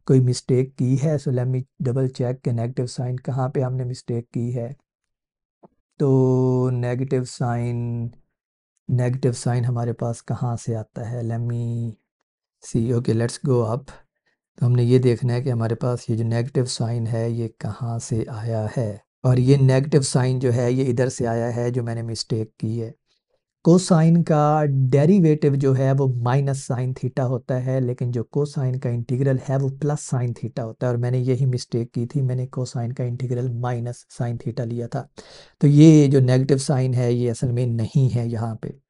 कोई मिस्टेक की है। So let me double check कि नेगेटिव साइन कहाँ पे हमने मिस्टेक की है। तो नेगेटिव साइन हमारे पास कहाँ से आता है, let me see. Okay, let's go up. तो हमने ये देखना है कि हमारे पास ये जो नेगेटिव साइन है ये कहाँ से आया है, और ये नेगेटिव साइन जो है ये इधर से आया है जो मैंने मिस्टेक की है। कोसाइन का डेरिवेटिव जो है वो माइनस साइन थीटा होता है, लेकिन जो कोसाइन का इंटीग्रल है वो प्लस साइन थीटा होता है, और मैंने यही मिस्टेक की थी, मैंने कोसाइन का इंटीग्रल माइनस साइन थीटा लिया था। तो ये जो नेगेटिव साइन है ये असल में नहीं है यहाँ पे।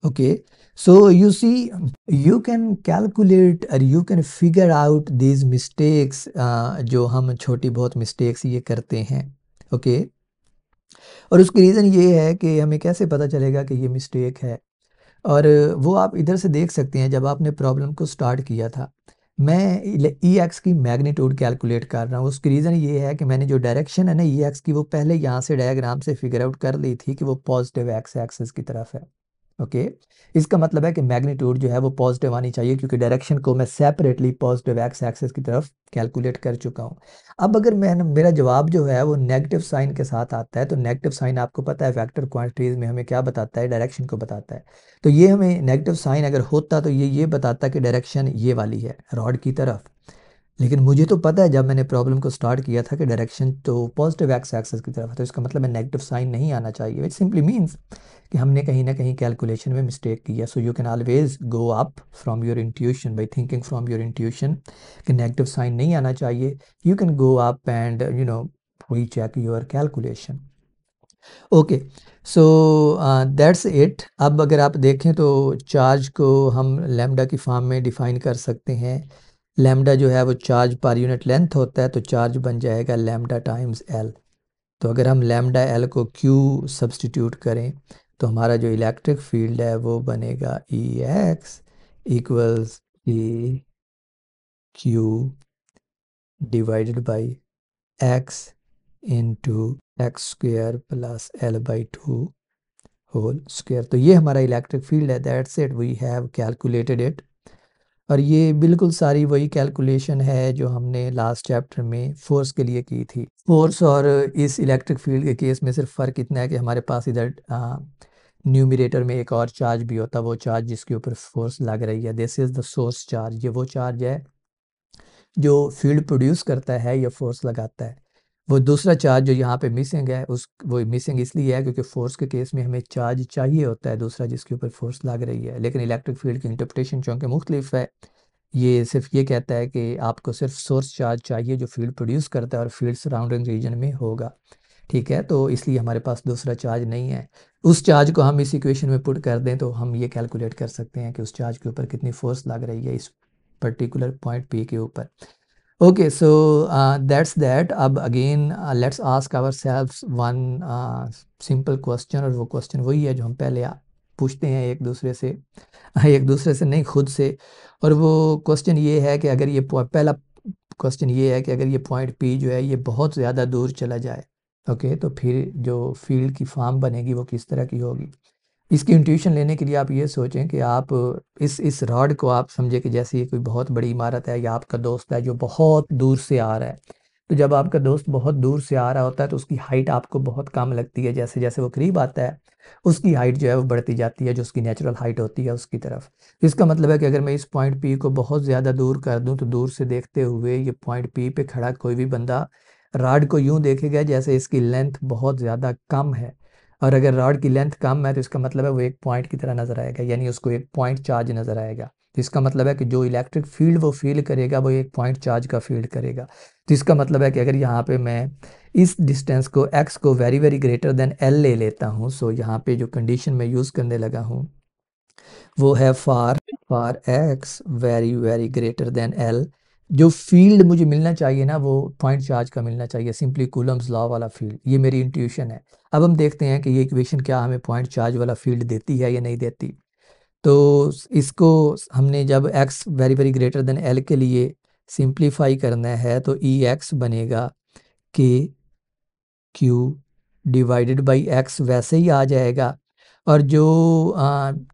Okay, so you see you can calculate और you can figure out these mistakes, जो हम छोटी बहुत मिस्टेक्स ये करते हैं। ओके, और उसकी रीज़न ये है कि हमें कैसे पता चलेगा कि ये मिस्टेक है, और वो आप इधर से देख सकते हैं। जब आपने प्रॉब्लम को स्टार्ट किया था, मैं ई एक्स की मैग्नीट्यूड कैलकुलेट कर रहा हूँ। उसकी रीज़न ये है कि मैंने जो डायरेक्शन है ना ई एक्स की वो पहले यहाँ से डायग्राम से फिगर आउट कर ली थी कि वो पॉजिटिव एक्स एक्सिस की तरफ है। ओके, इसका मतलब है कि मैग्नीट्यूड जो है वो पॉजिटिव आनी चाहिए, क्योंकि डायरेक्शन को मैं सेपरेटली पॉजिटिव एक्स एक्सिस की तरफ कैलकुलेट कर चुका हूँ। अब अगर मेरा जवाब जो है वो नेगेटिव साइन के साथ आता है, तो नेगेटिव साइन आपको पता है वेक्टर क्वांटिटीज़ में हमें क्या बताता है, डायरेक्शन को बताता है। तो ये हमें नेगेटिव साइन अगर होता तो ये बताता कि डायरेक्शन ये वाली है रॉड की तरफ, लेकिन मुझे तो पता है जब मैंने प्रॉब्लम को स्टार्ट किया था कि डायरेक्शन तो पॉजिटिव एक्स एक्सिस की तरफ है, तो इसका मतलब है नेगेटिव साइन नहीं आना चाहिए, विच सिंपली मीन्स कि हमने कहीं ना कहीं कैलकुलेशन में मिस्टेक की है। So you can always go up from your intuition by thinking from your intuition कि नेगेटिव साइन नहीं आना चाहिए। You can go up and recheck your calculation. Okay, so that's it. अब अगर आप देखें तो चार्ज को हम लैम्डा की फॉर्म में डिफाइन कर सकते हैं। लैम्डा जो है वो चार्ज पर यूनिट लेंथ होता है, तो चार्ज बन जाएगा लैम्डा टाइम्स एल। तो अगर हम लैम्डा एल को क्यू सब्सटीट्यूट करें तो हमारा जो इलेक्ट्रिक फील्ड है वो बनेगा E x equals E q divided by x into x square plus l/2 whole square. तो ये हमारा इलेक्ट्रिक फील्ड है। That's it, we have calculated it. और ये बिल्कुल सारी वही कैलकुलेशन है जो हमने लास्ट चैप्टर में फोर्स के लिए की थी। फोर्स और इस इलेक्ट्रिक फील्ड के केस में सिर्फ फ़र्क इतना है कि हमारे पास इधर न्यूमरेटर में एक और चार्ज भी होता है, वो चार्ज जिसके ऊपर फोर्स लग रही है। This is the source charge. ये वो चार्ज है जो फील्ड प्रोड्यूस करता है या फोर्स लगाता है। वो दूसरा चार्ज जो यहाँ पे मिसिंग है वो मिसिंग इसलिए है क्योंकि फोर्स के केस में हमें चार्ज चाहिए होता है दूसरा जिसके ऊपर फोर्स लग रही है, लेकिन इलेक्ट्रिक फील्ड की इंटरप्रिटेशन चूँकि मुख्तलिफ है, ये सिर्फ ये कहता है कि आपको सिर्फ सोर्स चार्ज चाहिए जो फील्ड प्रोड्यूस करता है और फील्ड सराउंडिंग रीजन में होगा। ठीक है, तो इसलिए हमारे पास दूसरा चार्ज नहीं है। उस चार्ज को हम इस इक्वेशन में पुट कर दें तो हम ये कैलकुलेट कर सकते हैं कि उस चार्ज के ऊपर कितनी फोर्स लग रही है इस पर्टिकुलर पॉइंट पी के ऊपर। Okay, so that's that. अब again let's ask ourselves one simple question, और वो क्वेश्चन वही है जो हम पहले पूछते हैं एक दूसरे से एक दूसरे से नहीं, खुद से। और वो क्वेश्चन ये है कि अगर ये पहला क्वेश्चन ये है कि अगर ये पॉइंट पी जो है ये बहुत ज़्यादा दूर चला जाए, ओके, तो फिर जो फील्ड की फॉर्म बनेगी वो किस तरह की होगी। इसकी इंट्यूशन लेने के लिए आप ये सोचें कि आप इस रॉड को आप समझे कि जैसे ये कोई बहुत बड़ी इमारत है या आपका दोस्त है जो बहुत दूर से आ रहा है। तो जब आपका दोस्त बहुत दूर से आ रहा होता है तो उसकी हाइट आपको बहुत कम लगती है, जैसे जैसे वो करीब आता है उसकी हाइट जो है वो बढ़ती जाती है, जो उसकी नेचुरल हाइट होती है उसकी तरफ। इसका मतलब है कि अगर मैं इस पॉइंट पी को बहुत ज़्यादा दूर कर दूं तो दूर से देखते हुए ये पॉइंट पी पे खड़ा कोई भी बंदा रॉड को यूं देखेगा जैसे इसकी लेंथ बहुत ज़्यादा कम है, और अगर रॉड की लेंथ कम है तो इसका मतलब है वो एक पॉइंट की तरह नज़र आएगा, यानी उसको एक पॉइंट चार्ज नज़र आएगा। तो इसका मतलब है कि जो इलेक्ट्रिक फील्ड वो फील करेगा वो एक पॉइंट चार्ज का फील्ड करेगा। तो इसका मतलब है कि अगर यहाँ पे मैं इस डिस्टेंस को x को very very greater then l ले लेता हूँ, सो यहाँ पे जो कंडीशन मैं यूज़ करने लगा हूँ वो है for x very very greater then l, जो फील्ड मुझे मिलना चाहिए ना वो पॉइंट चार्ज का मिलना चाहिए, सिंपली कूलम्स लॉ वाला फील्ड। ये मेरी इंट्यूशन है। अब हम देखते हैं कि ये इक्वेशन क्या हमें पॉइंट चार्ज वाला फील्ड देती है या नहीं देती। तो इसको हमने जब x very very greater then l के लिए सिंप्लीफाई करना है तो Ex बनेगा k q divided by x, वैसे ही आ जाएगा। और जो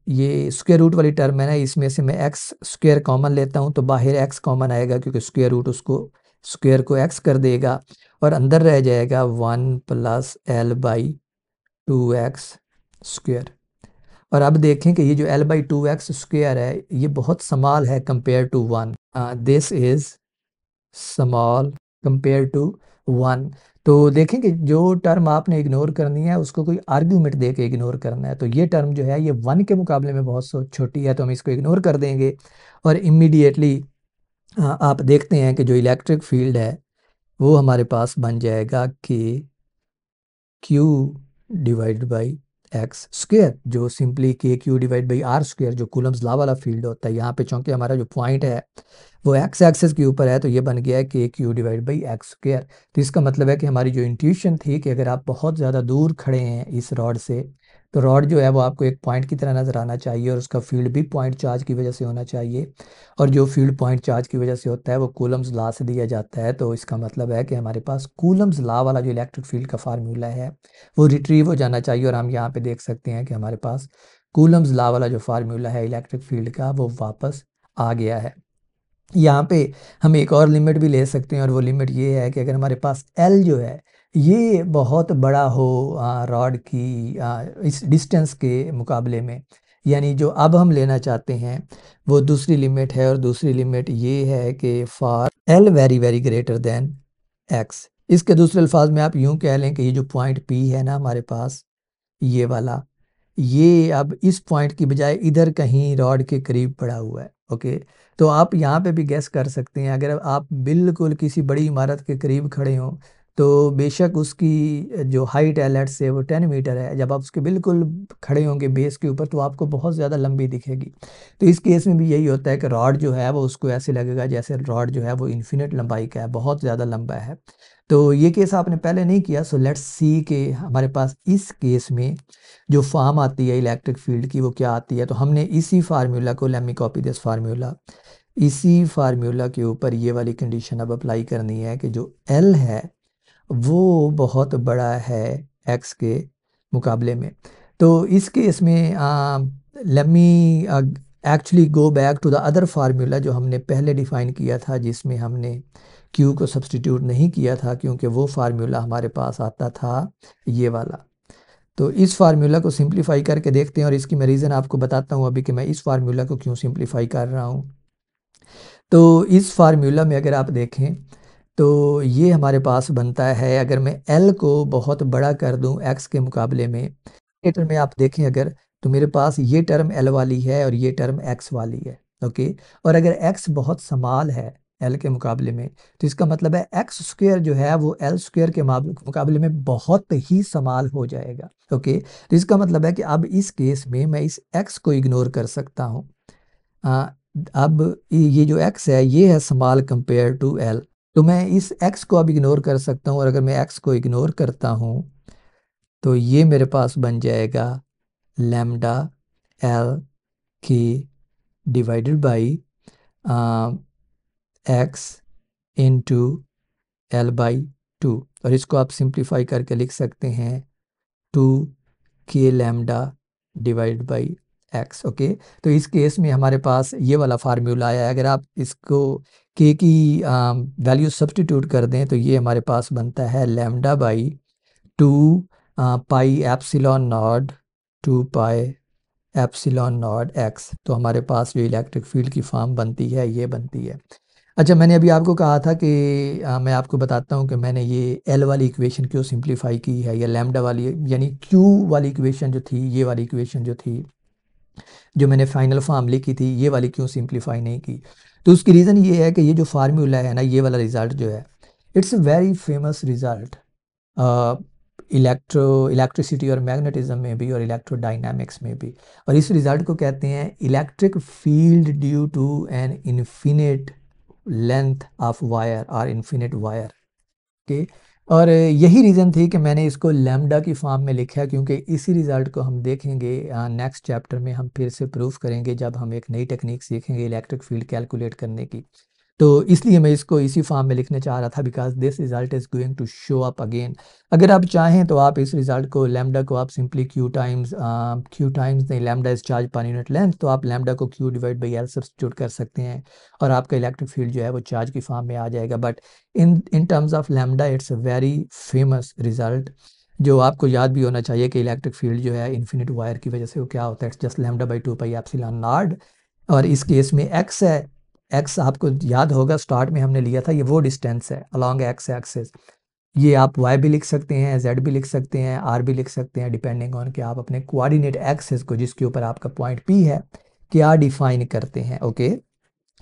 ये स्क्वायर रूट वाली टर्म है ना, इसमें से मैं x स्क्वायर कॉमन लेता हूँ तो बाहर x कॉमन आएगा क्योंकि स्क्वायर रूट उसको स्क्वायर को x कर देगा, और अंदर रह जाएगा 1 plus l by 2x square. और अब देखें कि ये जो l बाई 2x स्क्वायर है ये बहुत स्मॉल है compare to 1, this is small compare to 1। तो देखें कि जो टर्म आपने इग्नोर करनी है उसको कोई आर्ग्यूमेंट दे के इग्नोर करना है। तो ये टर्म जो है ये 1 के मुकाबले में बहुत छोटी है, तो हम इसको इग्नोर कर देंगे। और इमीडिएटली आप देखते हैं कि जो इलेक्ट्रिक फील्ड है वो हमारे पास बन जाएगा कि Q divide by x square, जो simply k q divide by r square, जो कूलम्स लॉ वाला फील्ड होता है। यहाँ पे चूंकि हमारा जो पॉइंट है वो एक्स एक्सेस के ऊपर है तो ये बन गया है k q divide by x square. तो इसका मतलब है कि हमारी जो इंट्यूशन थी कि अगर आप बहुत ज़्यादा दूर खड़े हैं इस रॉड से तो रॉड जो है वो आपको एक पॉइंट की तरह नज़र आना चाहिए और उसका फील्ड भी पॉइंट चार्ज की वजह से होना चाहिए, और जो फील्ड पॉइंट चार्ज की वजह से होता है वो कूलम्स लॉ से दिया जाता है। तो इसका मतलब है कि हमारे पास कूलम्स लॉ वाला जो इलेक्ट्रिक फील्ड का फार्मूला है वो रिट्रीव हो जाना चाहिए, और हम यहाँ पे देख सकते हैं कि हमारे पास कूलम्स लॉ वाला जो फार्मूला है इलेक्ट्रिक फील्ड का वो वापस आ गया है। यहाँ पे हम एक और लिमिट भी ले सकते हैं, और वो लिमिट ये है कि अगर हमारे पास L जो है ये बहुत बड़ा हो रॉड की इस डिस्टेंस के मुकाबले में, यानी जो अब हम लेना चाहते हैं वो दूसरी लिमिट है, और दूसरी लिमिट ये है कि for L very very greater then x। इसके दूसरे अल्फाज में आप यूं कह लें कि ये जो पॉइंट P है ना हमारे पास ये वाला, ये अब इस पॉइंट की बजाय इधर कहीं रॉड के करीब पड़ा हुआ है। ओके, तो आप यहाँ पे भी गैस कर सकते हैं, अगर आप बिल्कुल किसी बड़ी इमारत के करीब खड़े हों तो बेशक उसकी जो हाइट है लेट्स से वो 10 मीटर है, जब आप उसके बिल्कुल खड़े होंगे बेस के ऊपर तो आपको बहुत ज़्यादा लंबी दिखेगी। तो इस केस में भी यही होता है कि रॉड जो है वो उसको ऐसे लगेगा जैसे रॉड जो है वो इन्फिनिट लंबाई का है, बहुत ज़्यादा लंबा है। तो ये केस आपने पहले नहीं किया, सो लेट्स सी के हमारे पास इस केस में जो फॉर्म आती है इलेक्ट्रिक फील्ड की वो क्या आती है। तो हमने इसी फार्मूला को, let me copy this formula, इसी फार्मूला के ऊपर ये वाली कंडीशन अब अप्लाई करनी है कि जो L है वो बहुत बड़ा है x के मुकाबले में। तो इस केस में let me actually go back to the other formula जो हमने पहले डिफाइन किया था, जिसमें हमने Q को सब्सटीट्यूट नहीं किया था क्योंकि वो फार्मूला हमारे पास आता था ये वाला। तो इस फार्मूला को सिंप्लीफाई करके देखते हैं, और इसकी मैं रीज़न आपको बताता हूँ अभी कि मैं इस फार्मूला को क्यों सिंप्लीफाई कर रहा हूँ। तो इस फार्मूला में अगर आप देखें तो ये हमारे पास बनता है, अगर मैं L को बहुत बड़ा कर दूं X के मुकाबले में, ये टर्म में आप देखें अगर, तो मेरे पास ये टर्म L वाली है और ये टर्म X वाली है, ओके। और अगर X बहुत स्मॉल है L के मुकाबले में, तो इसका मतलब है एक्स स्क्वायर जो है वो L स्क्वायर के मुकाबले में बहुत ही स्मॉल हो जाएगा, ओके। तो इसका मतलब है कि अब इस केस में मैं इस X को इग्नोर कर सकता हूँ। अब ये जो x है ये है स्मॉल कंपेयर टू l, तो मैं इस x को अब इग्नोर कर सकता हूँ, और अगर मैं x को इग्नोर करता हूँ तो ये मेरे पास बन जाएगा लैम्डा l के divided by x into l by 2, और इसको आप सिंप्लीफाई करके लिख सकते हैं 2k lambda divide by x, okay. तो इस केस में हमारे पास ये वाला फार्मूला आया है, अगर आप इसको k की वैल्यू सब्स्टिट्यूट कर दें तो ये हमारे पास बनता है lambda by 2 pi epsilon not 2 pi epsilon not x। तो हमारे पास जो इलेक्ट्रिक फील्ड की फॉर्म बनती है ये बनती है। अच्छा, मैंने अभी आपको कहा था कि मैं आपको बताता हूँ कि मैंने ये L वाली इक्वेशन क्यों सिंप्लीफाई की है, या लैम्डा वाली यानी Q वाली इक्वेशन जो थी, ये वाली इक्वेशन जो थी जो मैंने फाइनल फॉर्म लिखी थी, ये वाली क्यों सिंप्लीफाई नहीं की। तो उसकी रीज़न ये है कि ये जो फार्मूला है ना, ये वाला रिज़ल्ट जो है, it's a very famous result electricity और मैग्नेटिज्म में भी और इलेक्ट्रोडाइनामिक्स में भी। और इस रिज़ल्ट को कहते हैं electric field due to an infinite length of wire और इन्फिनिट वायर के। और यही रीज़न थी कि मैंने इसको लैम्डा की फॉर्म में लिखा, क्योंकि इसी रिज़ल्ट को हम देखेंगे नेक्स्ट चैप्टर में, हम फिर से प्रूफ करेंगे जब हम एक नई टेक्निक सीखेंगे इलेक्ट्रिक फील्ड कैलकुलेट करने की। तो इसलिए मैं इसको इसी फॉर्म में लिखने चाह रहा था, because this result is going to show up again. अगर आप चाहें तो आप इस रिजल्ट को लैम्डा को आप सिंपली क्यू टाइम्स नहीं, lambda is charge per unit length, तो आप लैम्डा को Q divide by L substitute कर सकते हैं और आपका इलेक्ट्रिक फील्ड जो है वो चार्ज की फॉर्म में आ जाएगा। But in terms of lambda it's a very famous result, जो आपको याद भी होना चाहिए कि इलेक्ट्रिक फील्ड जो है इन्फिनिट वायर की वजह से वो क्या होता है, it's just lambda by 2 pi epsilon not. और इस केस में एक्स है, एक्स आपको याद होगा स्टार्ट में हमने लिया था, ये वो डिस्टेंस है अलॉन्ग एक्स एक्सिस। ये आप वाई भी लिख सकते हैं, जेड भी लिख सकते हैं, आर भी लिख सकते हैं, डिपेंडिंग ऑन कि आप अपने कोऑर्डिनेट एक्सिस को, जिसके ऊपर आपका पॉइंट पी है, क्या डिफाइन करते हैं, okay.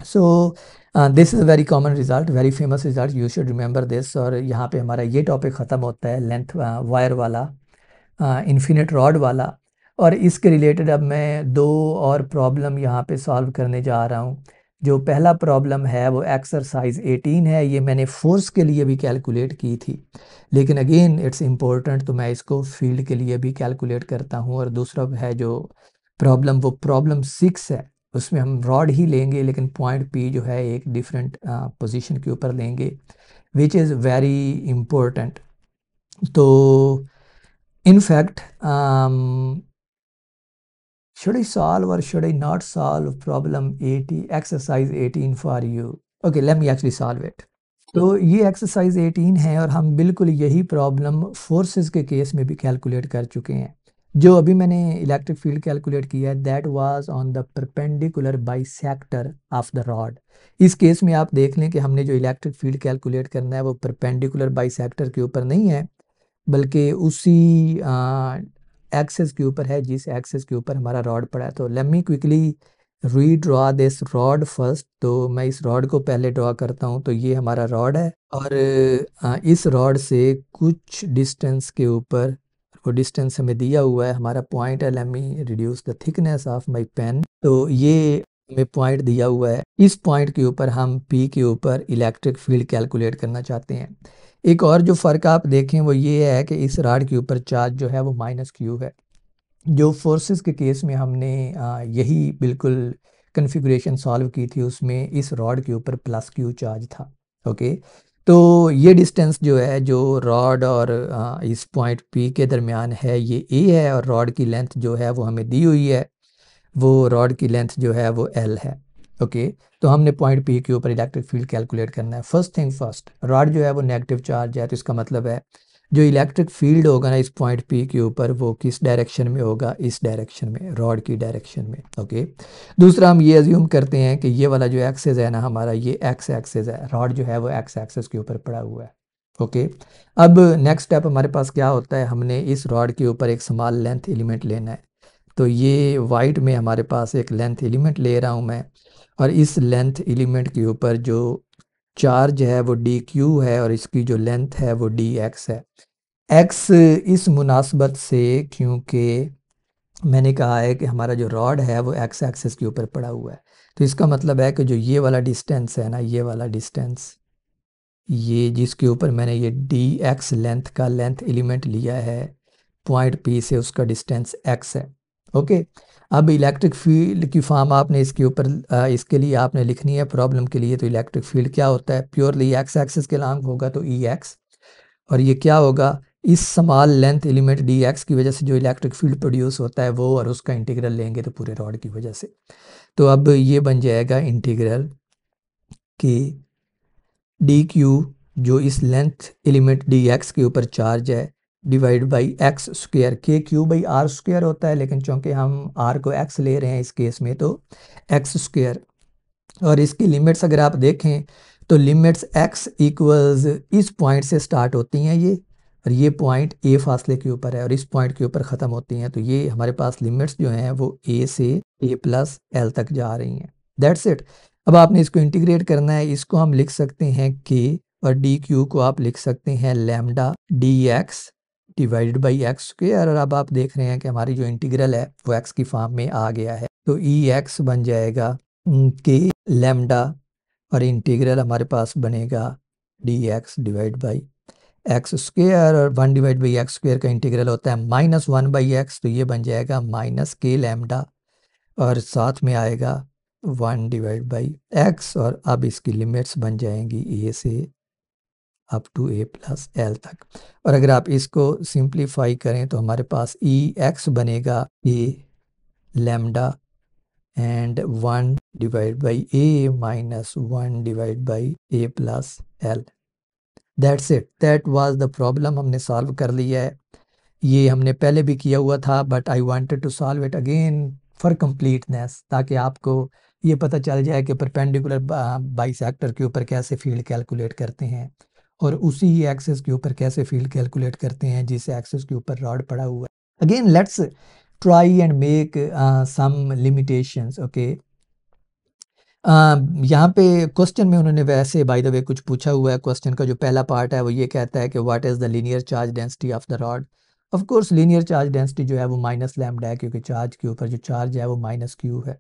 So this is a very common result, very famous result, you should remember this. और यहाँ पे हमारा ये टॉपिक ख़त्म होता है लेंथ वायर वाला, इन्फिनिट रॉड वाला। और इसके रिलेटेड अब मैं दो और प्रॉब्लम यहाँ पे सॉल्व करने जा रहा हूँ। जो पहला प्रॉब्लम है वो एक्सरसाइज 18 है, ये मैंने फोर्स के लिए भी कैलकुलेट की थी, लेकिन अगेन इट्स इम्पोर्टेंट, तो मैं इसको फील्ड के लिए भी कैलकुलेट करता हूँ। और दूसरा है जो प्रॉब्लम, वो प्रॉब्लम 6 है, उसमें हम रॉड ही लेंगे लेकिन पॉइंट पी जो है एक डिफरेंट पोजीशन के ऊपर लेंगे, विच इज़ वेरी इम्पोर्टेंट। तो in fact, should I solve or should I not solve problem 80, exercise 18 for you? Okay, let me actually solve it. तो ये एक्सरसाइज 18 है और हम बिल्कुल यही प्रॉब्लम फोर्सेस के केस में भी कैलकुलेट कर चुके हैं। जो अभी मैंने इलेक्ट्रिक फील्ड कैलकुलेट किया है, that was on the perpendicular bisector of the rod. इस केस में आप देख लें कि हमने जो इलेक्ट्रिक फील्ड कैलकुलेट करना है वो परपेंडिकुलर बाइसेक्टर के ऊपर नहीं है, बल्कि उसी एक्सेस के ऊपर है जिस एक्सेस के ऊपर हमारा रॉड पड़ा है। तो let me quickly redraw this rod first. तो मैं इस रॉड को पहले ड्रॉ करता हूँ। तो ये हमारा रॉड है और इस रॉड से कुछ डिस्टेंस के ऊपर, वो डिस्टेंस हमें दिया हुआ है, हमारा पॉइंट है। Let me reduce the thickness of my pen. तो ये हमें पॉइंट दिया हुआ है, इस पॉइंट के ऊपर हम पी के ऊपर इलेक्ट्रिक फील्ड कैलकुलेट करना चाहते हैं। एक और जो फ़र्क आप देखें वो ये है कि इस रॉड के ऊपर चार्ज जो है वो माइनस क्यू है। जो फोर्सेस के केस में हमने यही बिल्कुल कन्फिगरेशन सॉल्व की थी, उसमें इस रॉड के ऊपर प्लस क्यू चार्ज था, ओके। तो ये डिस्टेंस जो है, जो रॉड और इस पॉइंट पी के दरमियान है, ये ए है, और रॉड की लेंथ जो है वो हमें दी हुई है, वो रॉड की लेंथ जो है वो एल है, ओके। तो हमने पॉइंट पी के ऊपर इलेक्ट्रिक फील्ड कैलकुलेट करना है। फर्स्ट थिंग फर्स्ट, रॉड जो है वो नेगेटिव चार्ज है, तो इसका मतलब है जो इलेक्ट्रिक फील्ड होगा ना इस पॉइंट पी के ऊपर वो किस डायरेक्शन में होगा, इस डायरेक्शन में, रॉड की डायरेक्शन में। ओके, दूसरा हम ये अज्यूम करते हैं कि ये वाला जो एक्सेस है ना हमारा, ये एक्स एक्सेस है, रॉड जो है वो एक्स एक्सेस के ऊपर पड़ा हुआ है। ओके, अब नेक्स्ट स्टेप हमारे पास क्या होता है, हमने इस रॉड के ऊपर एक स्मॉल लेंथ एलिमेंट लेना है। तो ये वाइट में हमारे पास एक लेंथ एलिमेंट ले रहा हूँ मैं, और इस लेंथ एलिमेंट के ऊपर जो चार्ज है वो डी क्यू है और इसकी जो लेंथ है वो डी एक्स है। एक्स इस मुनासबत से, क्योंकि मैंने कहा है कि हमारा जो रॉड है वो एक्स एक्सिस के ऊपर पड़ा हुआ है, तो इसका मतलब है कि जो ये वाला डिस्टेंस है ना, ये वाला डिस्टेंस, ये जिसके ऊपर मैंने ये डी एक्स लेंथ का लेंथ एलिमेंट लिया है पॉइंट पी से, उसका डिस्टेंस एक्स है। ओके, अब इलेक्ट्रिक फील्ड की फॉर्म आपने इसके ऊपर इसके लिए आपने लिखनी है प्रॉब्लम के लिए। तो इलेक्ट्रिक फील्ड क्या होता है, प्योरली एक्स एक्सिस के लॉन्ग होगा तो ई एक्स, और ये क्या होगा, इस small length element D x की वजह से जो इलेक्ट्रिक फील्ड प्रोड्यूस होता है वो, और उसका इंटीग्रल लेंगे तो पूरे रॉड की वजह से। तो अब ये बन जाएगा इंटीग्रल के डी क्यू, जो इस लेंथ एलिमेंट डी एक्स के ऊपर चार्ज है, डिवाइड बाई एक्स स्क्वायर, के क्यू बाई आर स्क्वायर होता है, लेकिन चूंकि हम आर को एक्स ले रहे हैं इस केस में तो एक्स स्क्वायर। और इसकी लिमिट्स अगर आप देखें तो लिमिट्स एक्स इक्वल्स इस पॉइंट से स्टार्ट होती हैं ये, और ये पॉइंट ए फासले के ऊपर है और इस पॉइंट के ऊपर ख़त्म होती हैं। तो ये हमारे पास लिमिट्स जो हैं वो ए से ए प्लस एल तक जा रही हैं। That's it. अब आपने इसको इंटीग्रेट करना है, इसको हम लिख सकते हैं के, और डी क्यू को आप लिख सकते हैं lambda d x divided by x square. और अब आप देख रहे हैं कि हमारी जो इंटीग्रल है वो एक्स की फॉर्म में आ गया है। तो ई एक्स बन जाएगा के लैम्डा, और इंटीग्रल हमारे पास बनेगा D x divide by x square, और 1 डिवाइड बाई एक्स स्क्वायर का इंटीग्रल होता है -1 बाई एक्स, तो ये बन जाएगा माइनस के लैम्डा, और साथ में आएगा 1 डिवाइड बाई एक्स, और अब इसकी लिमिट्स बन जाएंगी ए से up to a plus l तक। और अगर आप इसको सिंप्लीफाई करें तो हमारे पास ई एक्स बनेगा ए lambda and 1 divided by a minus 1 divided by a plus l. That's it. That was the problem. हमने सॉल्व कर लिया है। ये हमने पहले भी किया हुआ था, but I wanted to solve it again for completeness, ताकि आपको ये पता चल जाए कि परपेंडिकुलर बाइसेक्टर के ऊपर कैसे फील्ड कैलकुलेट करते हैं, और उसी एक्सिस के ऊपर कैसे फील्ड कैलकुलेट करते हैं जिस एक्सिस के ऊपर रॉड पड़ा हुआ है। Again let's try and make some limitations. okay, यहाँ पे क्वेश्चन में उन्होंने वैसे बाय द वे कुछ पूछा हुआ है। क्वेश्चन का जो पहला पार्ट है वो ये कहता है कि what is the linear charge density of the rod. Of course linear charge density जो है वो माइनस लैम्डा है, क्योंकि चार्ज के ऊपर जो चार्ज है वो माइनस क्यू है।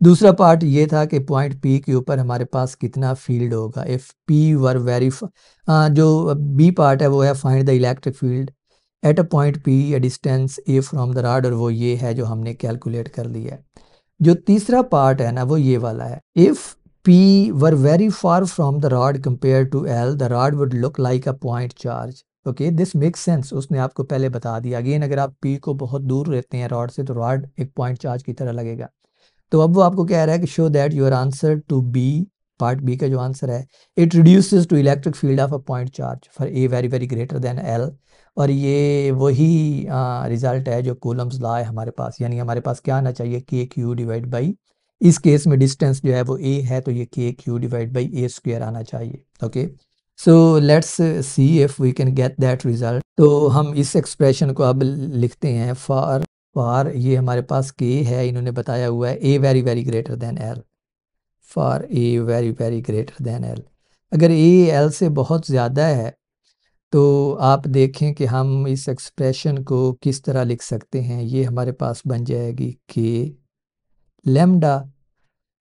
दूसरा पार्ट ये था कि पॉइंट पी के ऊपर हमारे पास कितना फील्ड होगा इफ़ पी वर वेरी, जो बी पार्ट है वो है find the electric field at a point P a distance A from the rod, और वो ये है जो हमने कैलकुलेट कर लिया है। जो तीसरा पार्ट है ना वो ये वाला है, if p were very far from the rod compare to l the rod would look like a point charge. Okay, this makes sense, उसने आपको पहले बता दिया। अगेन अगर आप पी को बहुत दूर रहते हैं रॉड से तो रॉड एक पॉइंट चार्ज की तरह लगेगा। तो अब वो आपको कह रहा है कि show that your answer to b, part b का जो आंसर है, it reduces to electric field of a point charge for a very very greater than l. और ये वही रिजल्ट है जो कूलम्स लॉ है हमारे पास, यानी हमारे पास क्या आना चाहिए, के क्यू डिवाइड बाई, इस केस में डिस्टेंस जो है वो ए है तो ये k q divide by a square आना चाहिए। Okay, so let's see if we can get that result. तो हम इस एक्सप्रेशन को अब लिखते हैं फॉर ये हमारे पास के है, इन्होंने बताया हुआ है ए very very greater than L, for a very very greater than L. अगर ए एल से बहुत ज़्यादा है तो आप देखें कि हम इस एक्सप्रेशन को किस तरह लिख सकते हैं। ये हमारे पास बन जाएगी के लैम्डा,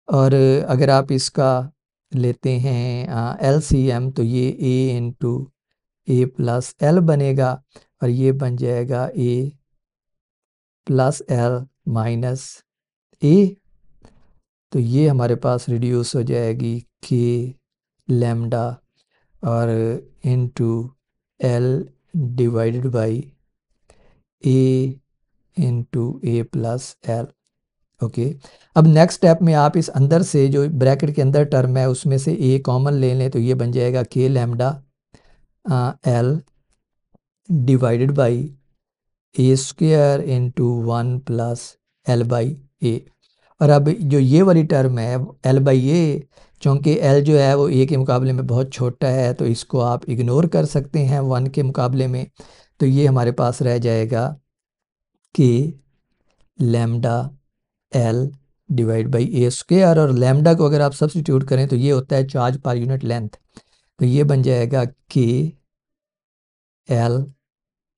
और अगर आप इसका लेते हैं LCM तो ये ए इंटू ए प्लस एल बनेगा, और ये बन जाएगा ए प्लस एल माइनस ए। तो ये हमारे पास रिड्यूस हो जाएगी के लैम्डा और into L divided by A into A plus L. Okay, अब नेक्स्ट स्टेप में आप इस अंदर से जो ब्रैकेट के अंदर टर्म है उसमें से ए कॉमन ले लें, तो ये बन जाएगा k lambda l divided by a square into 1 plus l by a. और अब जो ये वाली टर्म है एल बाई ए, चूँकि एल जो है वो ए के मुकाबले में बहुत छोटा है तो इसको आप इग्नोर कर सकते हैं 1 के मुकाबले में। तो ये हमारे पास रह जाएगा कि lambda L divide by a square, और लैम्डा को अगर आप सब्स्टिट्यूट करें तो ये होता है चार्ज पर यूनिट लेंथ। तो ये बन जाएगा के L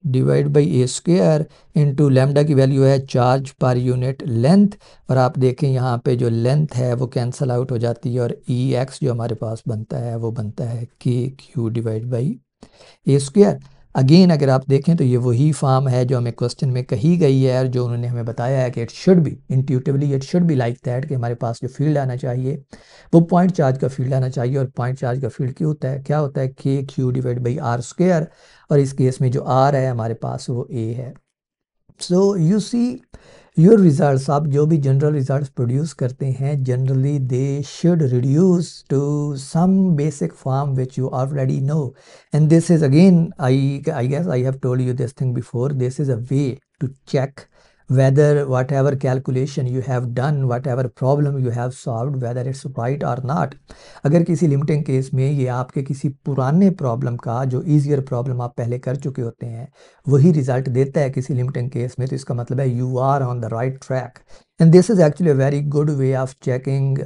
divide by a square into lambda की वैल्यू है चार्ज पर यूनिट लेंथ। और आप देखें यहाँ पे जो लेंथ है वो कैंसल आउट हो जाती है और ई एक्स जो हमारे पास बनता है वो बनता है k q divide by a square. Again अगर आप देखें तो ये वही फॉर्म है जो हमें क्वेश्चन में कही गई है और जो उन्होंने हमें बताया है कि it should be intuitively it should be like that, कि हमारे पास जो फील्ड आना चाहिए वो पॉइंट चार्ज का फील्ड आना चाहिए। और पॉइंट चार्ज का फील्ड क्या होता है k q divide by r square, और इस केस में जो आर है हमारे पास वो ए है। So you see your results, आप जो भी जनरल रिजल्ट्स प्रोड्यूस करते हैं generally they should reduce to some basic form which you already know, and this is again I guess I have told you this thing before, this is a way to check whether whatever calculation you have done, whatever problem you have solved, whether it's right or not। अगर किसी limiting case में ये आपके किसी पुराने problem का जो easier problem आप पहले कर चुके होते हैं वही रिजल्ट देता है किसी लिमिटिंग केस में, तो इसका मतलब है you are on the right track. And this is actually a very good way of checking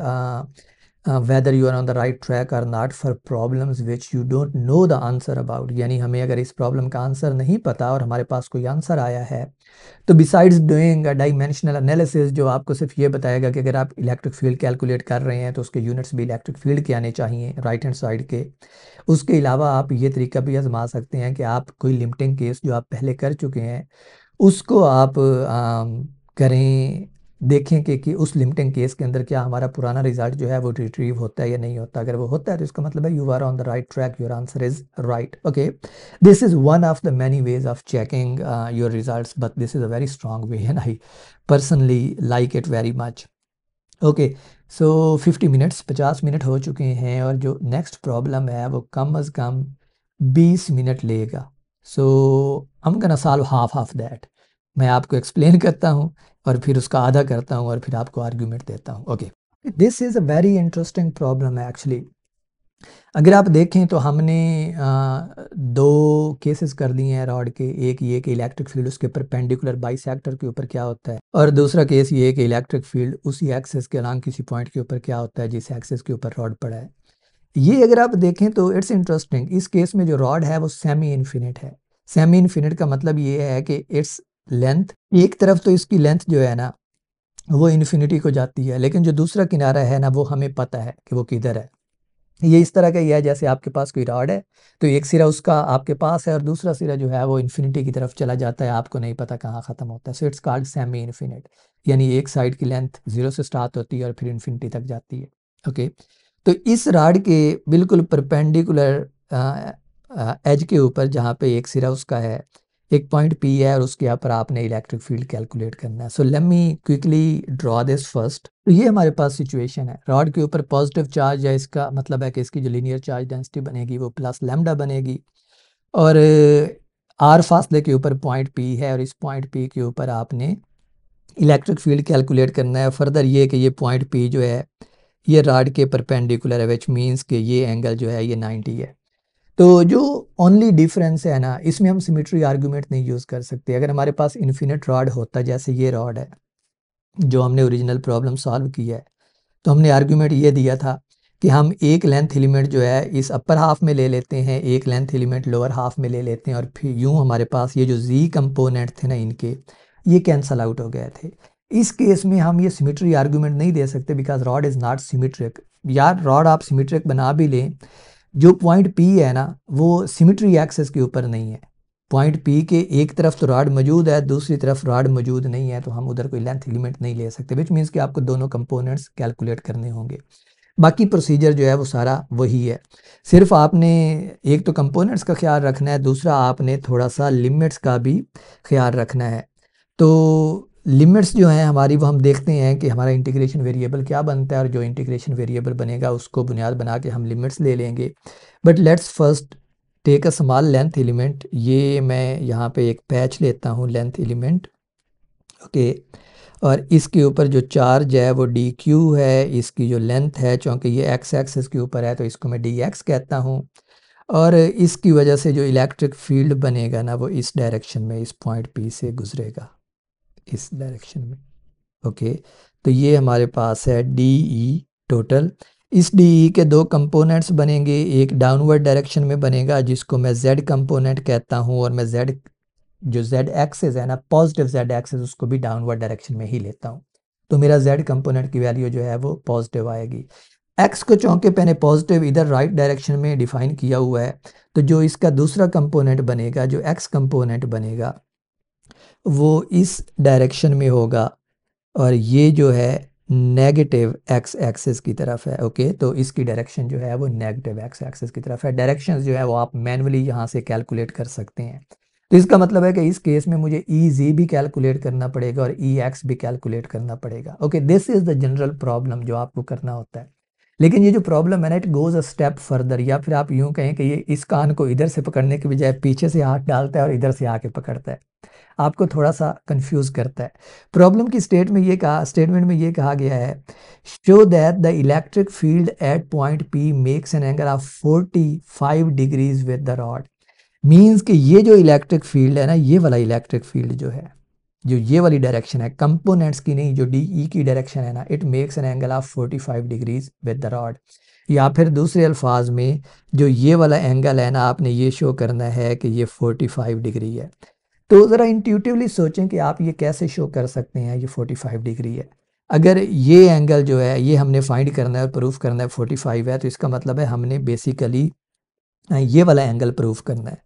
whether you are on the right track or not for problems which you don't know the answer about। यानी हमें अगर इस problem का answer नहीं पता और हमारे पास कोई आंसर आया है तो besides doing a dimensional analysis जो आपको सिर्फ ये बताएगा कि अगर आप इलेक्ट्रिक फील्ड कैलकुलेट कर रहे हैं तो उसके यूनिट्स भी इलेक्ट्रिक फील्ड के आने चाहिए राइट हैंड साइड के। उसके अलावा आप ये तरीका भी आजमा सकते हैं कि आप कोई लिमिटिंग केस जो आप पहले कर चुके हैं उसको आप करें, देखें कि उस लिमिटिंग केस के अंदर क्या हमारा पुराना रिजल्ट जो है वो रिट्रीव होता है या नहीं होता। अगर वो होता है तो इसका मतलब है you are on the right track, your answer is right. Okay, this is one of the many ways of checking your results, but this is a very strong way and I personally like it very much. Okay, so 50 minute हो चुके हैं और जो next problem है वो कम अज़ कम 20 minute लेगा। सो हम gonna solve half of that. मैं आपको एक्सप्लेन करता हूँ और फिर उसका आधा करता हूँ और फिर आपको आर्ग्यूमेंट देता हूँ। Okay, this is a very interesting problem है एक्चुअली। अगर आप देखें तो हमने दो केसेस कर लिए हैं रॉड के, एक ये कि इलेक्ट्रिक फील्ड उसके परपेंडिकुलर बाइसेक्टर के ऊपर क्या होता है, और दूसरा केस ये कि इलेक्ट्रिक फील्ड उसी एक्सिस के अलॉन्ग किसी पॉइंट के ऊपर क्या होता है जिस एक्सिस के ऊपर रॉड पड़ा है। ये अगर आप देखें तो इट्स इंटरेस्टिंग, इस केस में जो रॉड है वो सेमी इन्फिनिट है। सेमी इन्फिनिट का मतलब ये है कि इट्स लेंथ, एक तरफ तो इसकी लेंथ जो है ना वो इन्फिनिटी को जाती है, लेकिन जो दूसरा किनारा है ना वो हमें पता है कि वो किधर है। ये इस तरह का ही है जैसे आपके पास कोई रॉड है तो एक सिरा उसका आपके पास है और दूसरा सिरा जो है वो इन्फिनिटी की तरफ चला जाता है, आपको नहीं पता कहाँ ख़त्म होता है। So it's called semi infinite, यानी एक साइड की लेंथ 0 से स्टार्ट होती है और फिर इन्फिनिटी तक जाती है। ओके, तो इस रॉड के बिल्कुल परपेंडिकुलर एज के ऊपर जहाँ पे एक सिरा उसका है एक पॉइंट पी है और उसके ऊपर आपने इलेक्ट्रिक फील्ड कैलकुलेट करना है। So let me quickly draw this first. तो ये हमारे पास सिचुएशन है, रॉड के ऊपर पॉजिटिव चार्ज है, इसका मतलब है कि इसकी जो लीनियर चार्ज डेंसिटी बनेगी वो प्लस लैम्डा बनेगी, और आर फासले के ऊपर पॉइंट पी है और इस पॉइंट पी के ऊपर आपने इलेक्ट्रिक फील्ड कैलकुलेट करना है। फर्दर ये कि ये पॉइंट पी जो है ये रॉड के परपेंडिकुलर है, विच मीन्स कि ये एंगल जो है ये 90 है। तो जो ओनली डिफरेंस है ना इसमें हम सिमेट्री आर्गूमेंट नहीं यूज़ कर सकते। अगर हमारे पास इन्फिनिट रॉड होता जैसे ये रॉड है जो हमने ओरिजिनल प्रॉब्लम सॉल्व की है, तो हमने आर्गूमेंट ये दिया था कि हम एक लेंथ एलिमेंट जो है इस अपर हाफ में ले लेते हैं, एक लेंथ एलिमेंट लोअर हाफ में ले लेते हैं, और फिर यूं हमारे पास ये जो जी कंपोनेंट थे ना इनके ये कैंसल आउट हो गए थे। इस केस में हम ये सिमेट्री आर्गूमेंट नहीं दे सकते because rod is not symmetric. यार रॉड आप सिमेट्रिक बना भी लें, जो पॉइंट पी है ना वो सिमेट्री एक्सेस के ऊपर नहीं है। पॉइंट पी के एक तरफ तो रॉड मौजूद है, दूसरी तरफ रॉड मौजूद नहीं है, तो हम उधर कोई लेंथ एलिमेंट नहीं ले सकते, विच मीन्स कि आपको दोनों कंपोनेंट्स कैलकुलेट करने होंगे। बाकी प्रोसीजर जो है वो सारा वही है, सिर्फ आपने एक तो कंपोनेंट्स का ख्याल रखना है, दूसरा आपने थोड़ा सा लिमिट्स का भी ख्याल रखना है। तो लिमिट्स जो हैं हमारी वो हम देखते हैं कि हमारा इंटीग्रेशन वेरिएबल क्या बनता है, और जो इंटीग्रेशन वेरिएबल बनेगा उसको बुनियाद बना के हम लिमिट्स ले लेंगे। But let's first take a small length element, ये मैं यहाँ पे एक पैच लेता हूँ लेंथ एलिमेंट, ओके। और इसके ऊपर जो चार्ज है वो डी क्यू है, इसकी जो लेंथ है चूँकि ये एक्स एक्सिस के ऊपर है तो इसको मैं डी एक्स कहता हूँ। और इसकी वजह से जो इलेक्ट्रिक फील्ड बनेगा ना वो इस डायरेक्शन में, इस पॉइंट पी से गुजरेगा, इस डायरेक्शन में, ओके। तो ये हमारे पास है डी ई टोटल। इस डी ई के दो कंपोनेंट्स बनेंगे, एक डाउनवर्ड डायरेक्शन में बनेगा जिसको मैं जेड कंपोनेंट कहता हूँ, और मैं जेड जो जेड एक्सिस है ना, पॉजिटिव जेड एक्सिस, उसको भी डाउनवर्ड डायरेक्शन में ही लेता हूँ। तो मेरा जेड कंपोनेंट की वैल्यू जो है वो पॉजिटिव आएगी। एक्स को चूँकि मैंने पॉजिटिव इधर राइट डायरेक्शन में डिफाइन किया हुआ है, तो जो इसका दूसरा कंपोनेंट बनेगा, जो एक्स कंपोनेंट बनेगा, वो इस डायरेक्शन में होगा, और ये जो है नेगेटिव एक्स एक्सिस की तरफ है, ओके। तो इसकी डायरेक्शन जो है वो नेगेटिव एक्स एक्सिस की तरफ है। डायरेक्शंस जो है वो आप मैन्युअली यहाँ से कैलकुलेट कर सकते हैं। तो इसका मतलब है कि इस केस में मुझे ई जी भी कैलकुलेट करना पड़ेगा और ई एक्स भी कैलकुलेट करना पड़ेगा, okay. This is the general problem जो आपको करना होता है। लेकिन ये जो प्रॉब्लम है ना, it goes a step further, या फिर आप यूँ कहें कि ये इस कान को इधर से पकड़ने के बजाय पीछे से हाथ डालता है और इधर से आके पकड़ता है, आपको थोड़ा सा कंफ्यूज करता है। प्रॉब्लम की स्टेटमेंट में ये कहा गया है, show that the electric field at point P makes an angle of 45 degrees with the rod. Means कि ये जो इलेक्ट्रिक फील्ड है ना, ये वाला इलेक्ट्रिक फील्ड जो है, जो ये वाली डायरेक्शन है, कंपोनेंट्स की नहीं, जो डी ई की डायरेक्शन है ना, it makes an angle of 45 degrees with the rod. या फिर दूसरे अल्फाज में, जो ये वाला एंगल है ना, आपने ये शो करना है कि ये 45 डिग्री है। तो ज़रा इंट्यूटिवली सोचें कि आप ये कैसे शो कर सकते हैं ये 45 डिग्री है। अगर ये एंगल जो है ये हमने फाइंड करना है और प्रूफ करना है 45 है, तो इसका मतलब है हमने बेसिकली ये वाला एंगल प्रूफ करना है,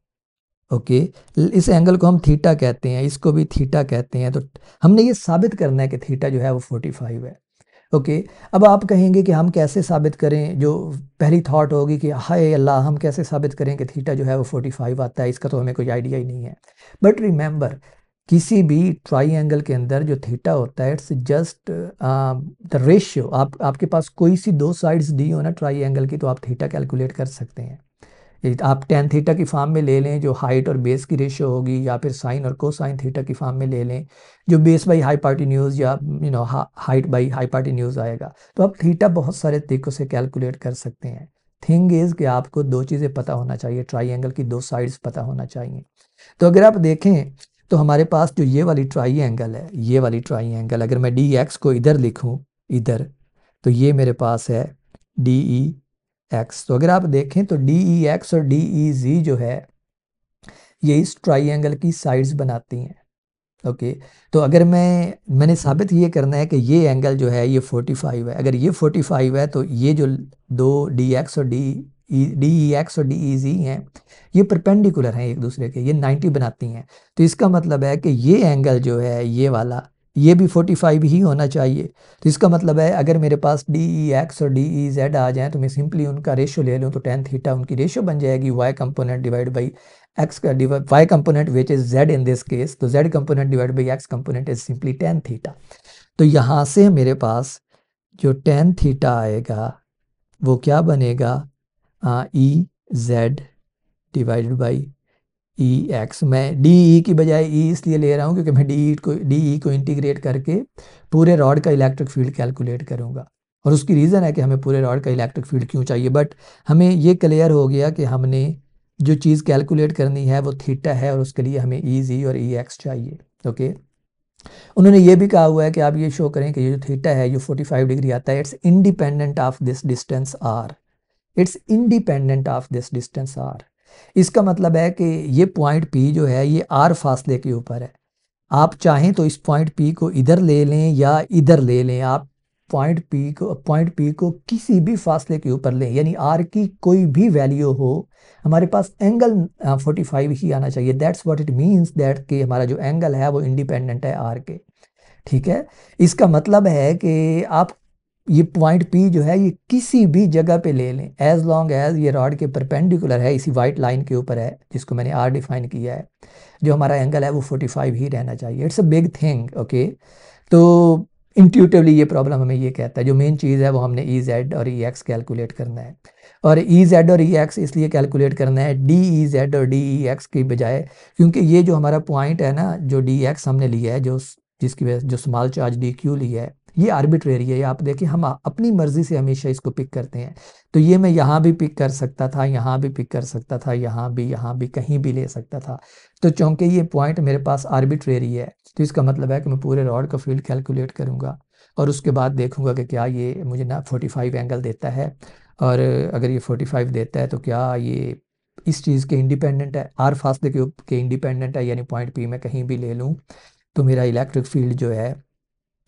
ओके। इस एंगल को हम थीटा कहते हैं, इसको भी थीटा कहते हैं। तो हमने ये साबित करना है कि थीटा जो है वो 45 है, ओके। अब आप कहेंगे कि हम कैसे साबित करें, जो पहली थॉट होगी कि हाय अल्लाह, हम कैसे साबित करें कि थीटा जो है वो 45 आता है, इसका तो हमें कोई आइडिया ही नहीं है। बट रिमेंबर, किसी भी ट्राइंगल के अंदर जो थीटा होता है, इट्स जस्ट द रेशियो। आपके पास कोई सी दो साइड्स दी हो ना ट्राइंगल की, तो आप थीटा कैलकुलेट कर सकते हैं। आप टेन थीटा की फॉर्म में ले लें जो हाइट और बेस की रेशियो होगी, या फिर साइन और कोसाइन थीटा की फॉर्म में ले लें जो बेस बाई हाइपार्टिन्यूज या हाइट बाई हाइपार्टिन्यूज आएगा। तो आप थीटा बहुत सारे तरीकों से कैलकुलेट कर सकते हैं। थिंग इज़ कि आपको दो चीज़ें पता होना चाहिए, ट्राइंगल की दो साइड्स पता होना चाहिए। तो अगर आप देखें तो हमारे पास जो ये वाली ट्राइंगल है, ये वाली ट्राइंगल, अगर मैं डी एक्स को इधर लिखूँ, इधर, तो ये मेरे पास है डी ई एक्स। तो अगर आप देखें तो डी ई एक्स और डी ई जी जो है ये इस ट्राइंगल की साइड्स बनाती हैं, ओके। तो अगर मैंने साबित ये करना है कि ये एंगल जो है ये 45 है। अगर ये 45 है तो ये जो दो डी एक्स और डी ई एक्स और डी ई जी हैं, ये परपेंडिकुलर हैं एक दूसरे के, ये 90 बनाती हैं। तो इसका मतलब है कि ये एंगल जो है ये वाला, ये भी 45 ही होना चाहिए। तो इसका मतलब है अगर मेरे पास डी ई एक्स और डी ई जेड आ जाएँ तो मैं सिंपली उनका रेशियो ले लूँ, तो टेन थीटा उनकी रेशियो बन जाएगी, y component divide by x का y component which is z in this case. तो z component divide by x component is simply tan theta. तो यहाँ से मेरे पास जो टेन थीटा आएगा वो क्या बनेगा, E Z divided by E x. मैं डी ई की बजाय ई इसलिए ले रहा हूँ क्योंकि मैं डी ई को इंटीग्रेट करके पूरे रॉड का इलेक्ट्रिक फील्ड कैलकुलेट करूँगा, और उसकी रीज़न है कि हमें पूरे रॉड का इलेक्ट्रिक फील्ड क्यों चाहिए। बट हमें ये क्लियर हो गया कि हमने जो चीज़ कैलकुलेट करनी है वो थीटा है, और उसके लिए हमें ई जी और ई एक्स चाहिए, ओके। उन्होंने ये भी कहा हुआ है कि आप ये शो करें कि ये जो थीटा है जो 45 डिग्री आता है, it's independent of this distance r, it's independent of this distance r. इसका मतलब है कि ये पॉइंट पी जो है ये आर फासले के ऊपर है। आप चाहें तो इस पॉइंट पी को इधर ले लें या इधर ले लें, आप पॉइंट पी को किसी भी फासले के ऊपर लें, यानी आर की कोई भी वैल्यू हो, हमारे पास एंगल 45 ही आना चाहिए। That's what it means, that कि हमारा जो एंगल है वो इंडिपेंडेंट है आर के, ठीक है। इसका मतलब है कि आप ये पॉइंट पी जो है ये किसी भी जगह पे ले लें, एज लॉन्ग एज ये रॉड के परपेंडिकुलर है, इसी वाइट लाइन के ऊपर है जिसको मैंने आर डिफाइन किया है। जो हमारा एंगल है वो 45 ही रहना चाहिए। It's a big thing, okay. तो इंट्यूटिवली ये प्रॉब्लम हमें ये कहता है, जो मेन चीज़ है वो हमने ई जेड और ई एक्स कैलकुलेट करना है। और ई जेड और ई एक्स इसलिए कैलकुलेट करना है डी ई जेड और डी ई एक्स की बजाय, क्योंकि ये जो हमारा पॉइंट है ना, जो डी एक्स हमने लिया है, जो जिसकी वजह जो स्मॉल चार्ज डी क्यू लिया है, ये आर्बिट्रेरी है। ये आप देखिए, हम अपनी मर्जी से हमेशा इसको पिक करते हैं। तो ये मैं यहाँ भी पिक कर सकता था, यहाँ भी पिक कर सकता था, यहाँ भी कहीं भी ले सकता था। तो चूंकि ये पॉइंट मेरे पास आर्बिट्रेरी है, तो इसका मतलब है कि मैं पूरे रॉड का फील्ड कैलकुलेट करूँगा और उसके बाद देखूंगा कि क्या ये मुझे ना 45 एंगल देता है। और अगर ये 45 देता है तो क्या ये इस चीज़ के इंडिपेंडेंट है, आर फासले के इंडिपेंडेंट है, यानी पॉइंट पी मैं कहीं भी ले लूँ तो मेरा इलेक्ट्रिक फील्ड जो है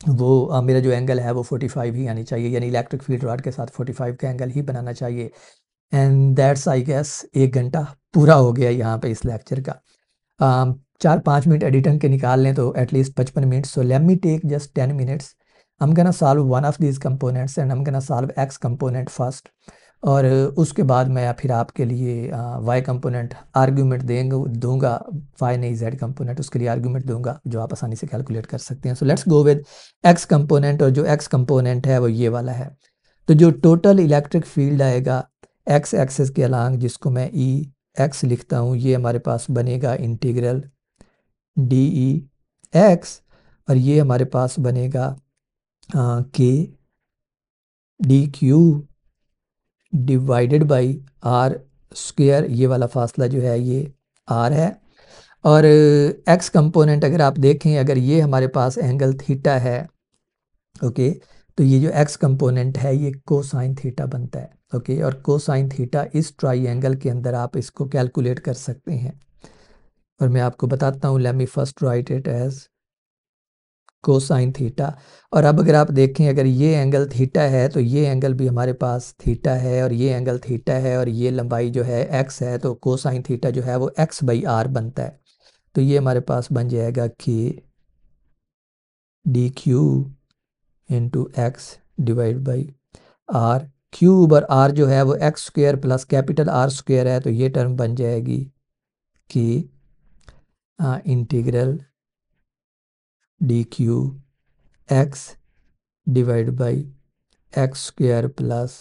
वो मेरा जो एंगल है वो 45 ही आनी चाहिए, यानी इलेक्ट्रिक फील्ड रॉड के साथ 45 का एंगल ही बनाना चाहिए। एंड दैट्स आई गेस 1 घंटा पूरा हो गया यहाँ पे इस लेक्चर का। 4-5 मिनट एडिटिंग के निकाल लें तो एटलीस्ट 55 मिनट। So let me take just 10 minutes. I'm gonna solve one of these components and I'm gonna solve x component first. और उसके बाद मैं फिर आपके लिए y कंपोनेंट आर्ग्यूमेंट दूंगा, y नहीं z कंपोनेंट, उसके लिए आर्ग्यूमेंट दूंगा जो आप आसानी से कैलकुलेट कर सकते हैं। So let's go with x component, और जो x कंपोनेंट है वो ये वाला है। तो जो टोटल इलेक्ट्रिक फील्ड आएगा x एक्सेस के अलांग, जिसको मैं ई एक्स लिखता हूँ, ये हमारे पास बनेगा इंटीग्रल डी ई एक्स, और ये हमारे पास बनेगा k d q divided by r square. ये वाला फासला जो है ये आर है। और एक्स कंपोनेंट अगर आप देखें, अगर ये हमारे पास एंगल थीटा है, ओके, तो ये जो एक्स कंपोनेंट है ये कोसाइन थीटा बनता है, ओके। और कोसाइन थीटा इस ट्राइंगल के अंदर आप इसको कैलकुलेट कर सकते हैं, और मैं आपको बताता हूँ। Let me first write it as cosine theta. और अब अगर आप देखें, अगर ये एंगल थीटा है तो ये एंगल भी हमारे पास थीटा है, और ये एंगल थीटा है, और ये लंबाई जो है एक्स है, तो कोसाइन थीटा जो है वो एक्स बाई आर बनता है। तो ये हमारे पास बन जाएगा k d q into x divide by r cube, और आर जो है वो x square plus capital R square है, तो ये टर्म बन जाएगी कि integral d q x divide by x square plus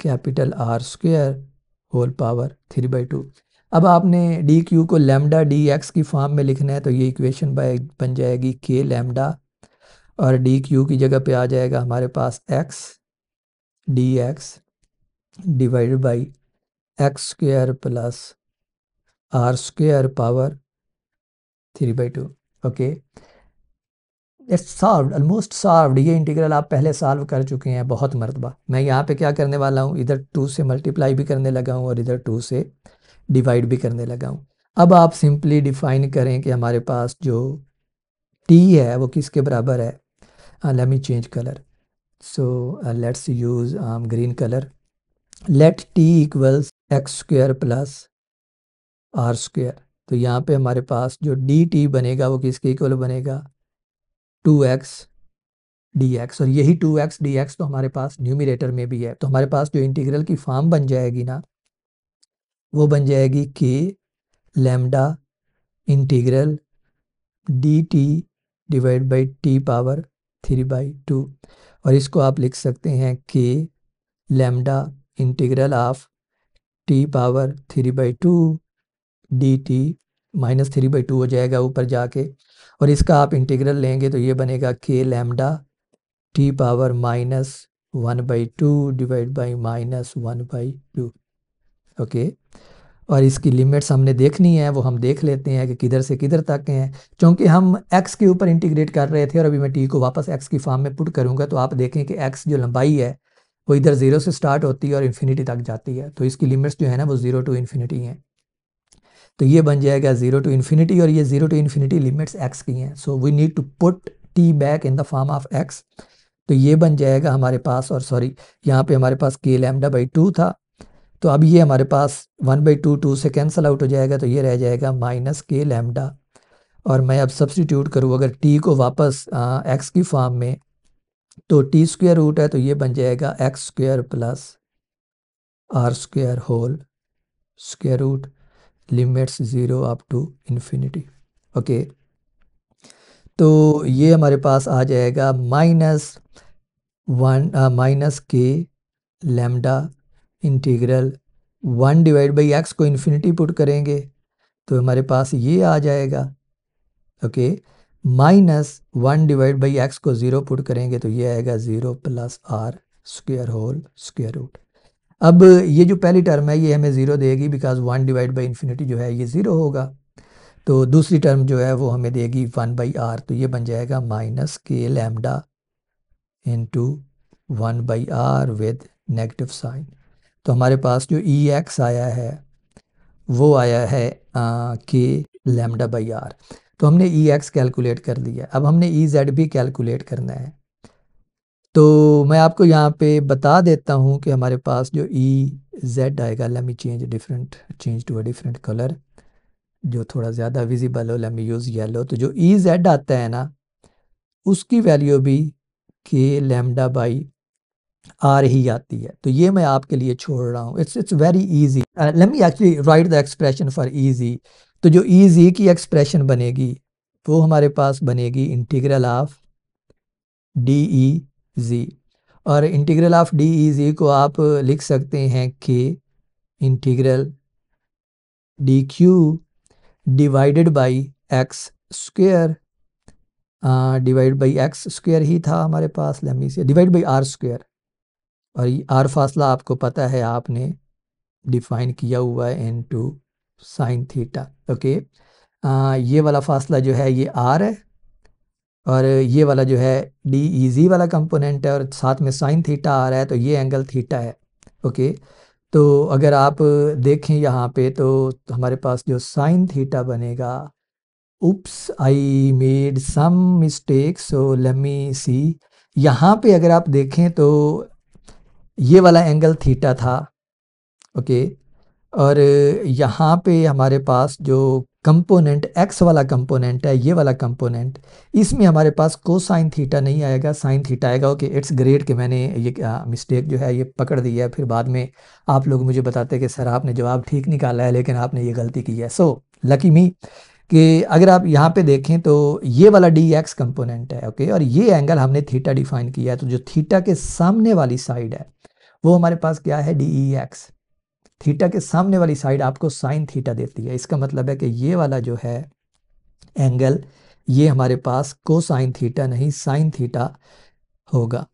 capital R square whole power 3/2। अब आपने डी क्यू को लैम्डा डी एक्स की फॉर्म में लिखना है, तो ये इक्वेशन बन जाएगी के लैम्डा, और डी क्यू की जगह पे आ जाएगा हमारे पास x d x divide by x square plus r square power 3/2। Okay, it's solved, almost solved. ये इंटीग्रल आप पहले सॉल्व कर चुके हैं बहुत मरतबा। मैं यहाँ पे क्या करने वाला हूँ, इधर 2 से मल्टीप्लाई भी करने लगा हूँ और इधर 2 से डिवाइड भी करने लगा हूँ। अब आप सिंपली डिफाइन करें कि हमारे पास जो t है वो किसके बराबर है। Let me change colour, so let's use green colour. Let t equals x square plus r square. तो यहाँ पे हमारे पास जो dt बनेगा वो किसके इक्वल बनेगा, 2x dx। और यही 2x dx तो हमारे पास न्यूमरेटर में भी है। तो हमारे पास जो इंटीग्रल की फॉर्म बन जाएगी ना, वो बन जाएगी के lambda integral D T divide by T power 3/2। और इसको आप लिख सकते हैं के lambda integral of T power 3/2 D T, -3/2 हो जाएगा ऊपर जाके। और इसका आप इंटीग्रल लेंगे तो ये बनेगा के lambda T power -1/2 divide by -1/2। Okay, और इसकी लिमिट्स हमने देखनी है, वो हम देख लेते हैं कि किधर से किधर तक हैं। क्योंकि हम x के ऊपर इंटीग्रेट कर रहे थे और अभी मैं t को वापस x की फॉर्म में पुट करूंगा, तो आप देखें कि x जो लंबाई है वो इधर 0 से स्टार्ट होती है और इन्फिनिटी तक जाती है। तो इसकी लिमिट्स जो है ना वो 0 to इन्फिनिटी हैं। तो ये बन जाएगा 0 to इन्फिनिटी, और ये 0 to इन्फिनिटी लिमिट्स x की हैं। So we need to put t back in the form of x। तो ये बन जाएगा हमारे पास, और सॉरी यहाँ पे हमारे पास के लैम्डा बाई 2 था, तो अब ये हमारे पास 1/2 2 से कैंसिल आउट हो जाएगा, तो ये रह जाएगा माइनस के लैम्डा। और मैं अब सब्सटीट्यूट करूँ अगर टी को वापस एक्स की फॉर्म में, तो टी स्क्वायर रूट है, तो ये बन जाएगा x square plus r square whole square root limits 0 up to infinity. Okay, तो ये हमारे पास आ जाएगा माइनस के लैम्डा इंटीग्रल 1/x को इन्फिनिटी पुट करेंगे तो हमारे पास ये आ जाएगा, ओके। -1/x को 0 पुट करेंगे तो ये आएगा 0 + r² होल स्क्वायर रूट। अब ये जो पहली टर्म है ये हमें 0 देगी बिकॉज 1/∞ जो है ये 0 होगा। तो दूसरी टर्म जो है वो हमें देगी 1/r, तो ये बन जाएगा -k lambda into 1/r with negative sign. तो हमारे पास जो EX आया है वो आया है k λ/r। तो हमने EX कैलकुलेट कर लिया, अब हमने EZ भी कैलकुलेट करना है। तो मैं आपको यहाँ पे बता देता हूँ कि हमारे पास जो EZ आएगा, let me change to a different colour जो थोड़ा ज़्यादा विजिबल हो, लेट मी यूज़ येलो। तो जो EZ आता है ना उसकी वैल्यू भी k λ/r ही आती है। तो ये मैं आपके लिए छोड़ रहा हूँ, it's very easy. Late me actually right the expression for easy. तो जो इजी की एक्सप्रेशन बनेगी वो हमारे पास बनेगी इंटीग्रल ऑफ DEZ, और इंटीग्रल ऑफ DEZ को आप लिख सकते हैं k integral DQ divided by x² divide by x² ही था हमारे पास, लेट मी से डिवाइड बाई r²। और ये r फासला आपको पता है, आपने डिफाइन किया हुआ है इनटू साइन थीटा, ओके। ये वाला फासला जो है ये r है और ये वाला जो है DEZ वाला कंपोनेंट है और साथ में साइन थीटा आ रहा है, तो ये एंगल थीटा है, ओके। तो अगर आप देखें यहाँ पे तो हमारे पास जो साइन थीटा बनेगा, oops I made some mistake, so let me see. यहाँ पे अगर आप देखें तो ये वाला एंगल थीटा था, ओके। और यहाँ पे हमारे पास जो कंपोनेंट x वाला कंपोनेंट है, ये वाला कंपोनेंट, इसमें हमारे पास कोसाइन थीटा नहीं आएगा, साइन थीटा आएगा, ओके। इट्स ग्रेट कि मैंने ये मिस्टेक जो है ये पकड़ दी है। फिर बाद में आप लोग मुझे बताते हैं कि सर आपने जवाब ठीक निकाला है लेकिन आपने ये गलती की है। सो लकी मी कि अगर आप यहाँ पे देखें तो ये वाला DX कंपोनेंट है, ओके। और ये एंगल हमने थीटा डिफाइन किया है, तो जो थीटा के सामने वाली साइड है वो हमारे पास क्या है, DEX। थीटा के सामने वाली साइड आपको साइन थीटा देती है। इसका मतलब है कि ये वाला जो है एंगल ये हमारे पास कोसाइन थीटा नहीं साइन थीटा होगा।